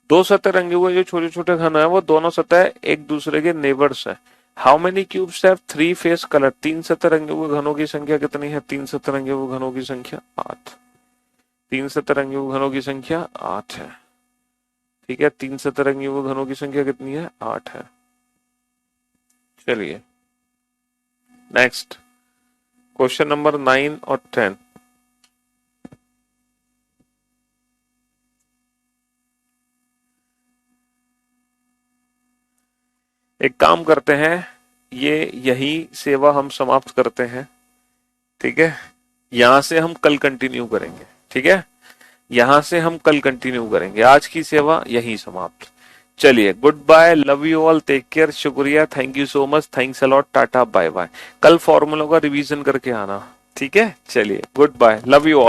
दो सतह रंगे हुए जो छोटे छोटे घन है वो दोनों सतह एक दूसरे के नेबर्स है। How many cubes have three phase colour? तीन सतह रंगे हुए घनों की संख्या कितनी है? तीन सतह रंगे हुए घनों की संख्या 8। तीन सतह रंगे हुए घनों की संख्या 8 है। ठीक है, तीन सतह रंगे हुए घनों की संख्या कितनी है? 8 है। चलिए नेक्स्ट क्वेश्चन नंबर 9 और 10। एक काम करते हैं, ये यही सेवा हम समाप्त करते हैं। ठीक है, यहां से हम कल कंटिन्यू करेंगे। ठीक है, यहां से हम कल कंटिन्यू करेंगे। आज की सेवा यहीं समाप्त। चलिए, goodbye, love you all, take care, शुक्रिया, thank you so much, thanks a lot, tata bye bye. कल फॉर्मूलों का रिवीजन करके आना। ठीक है, चलिए goodbye, love you all.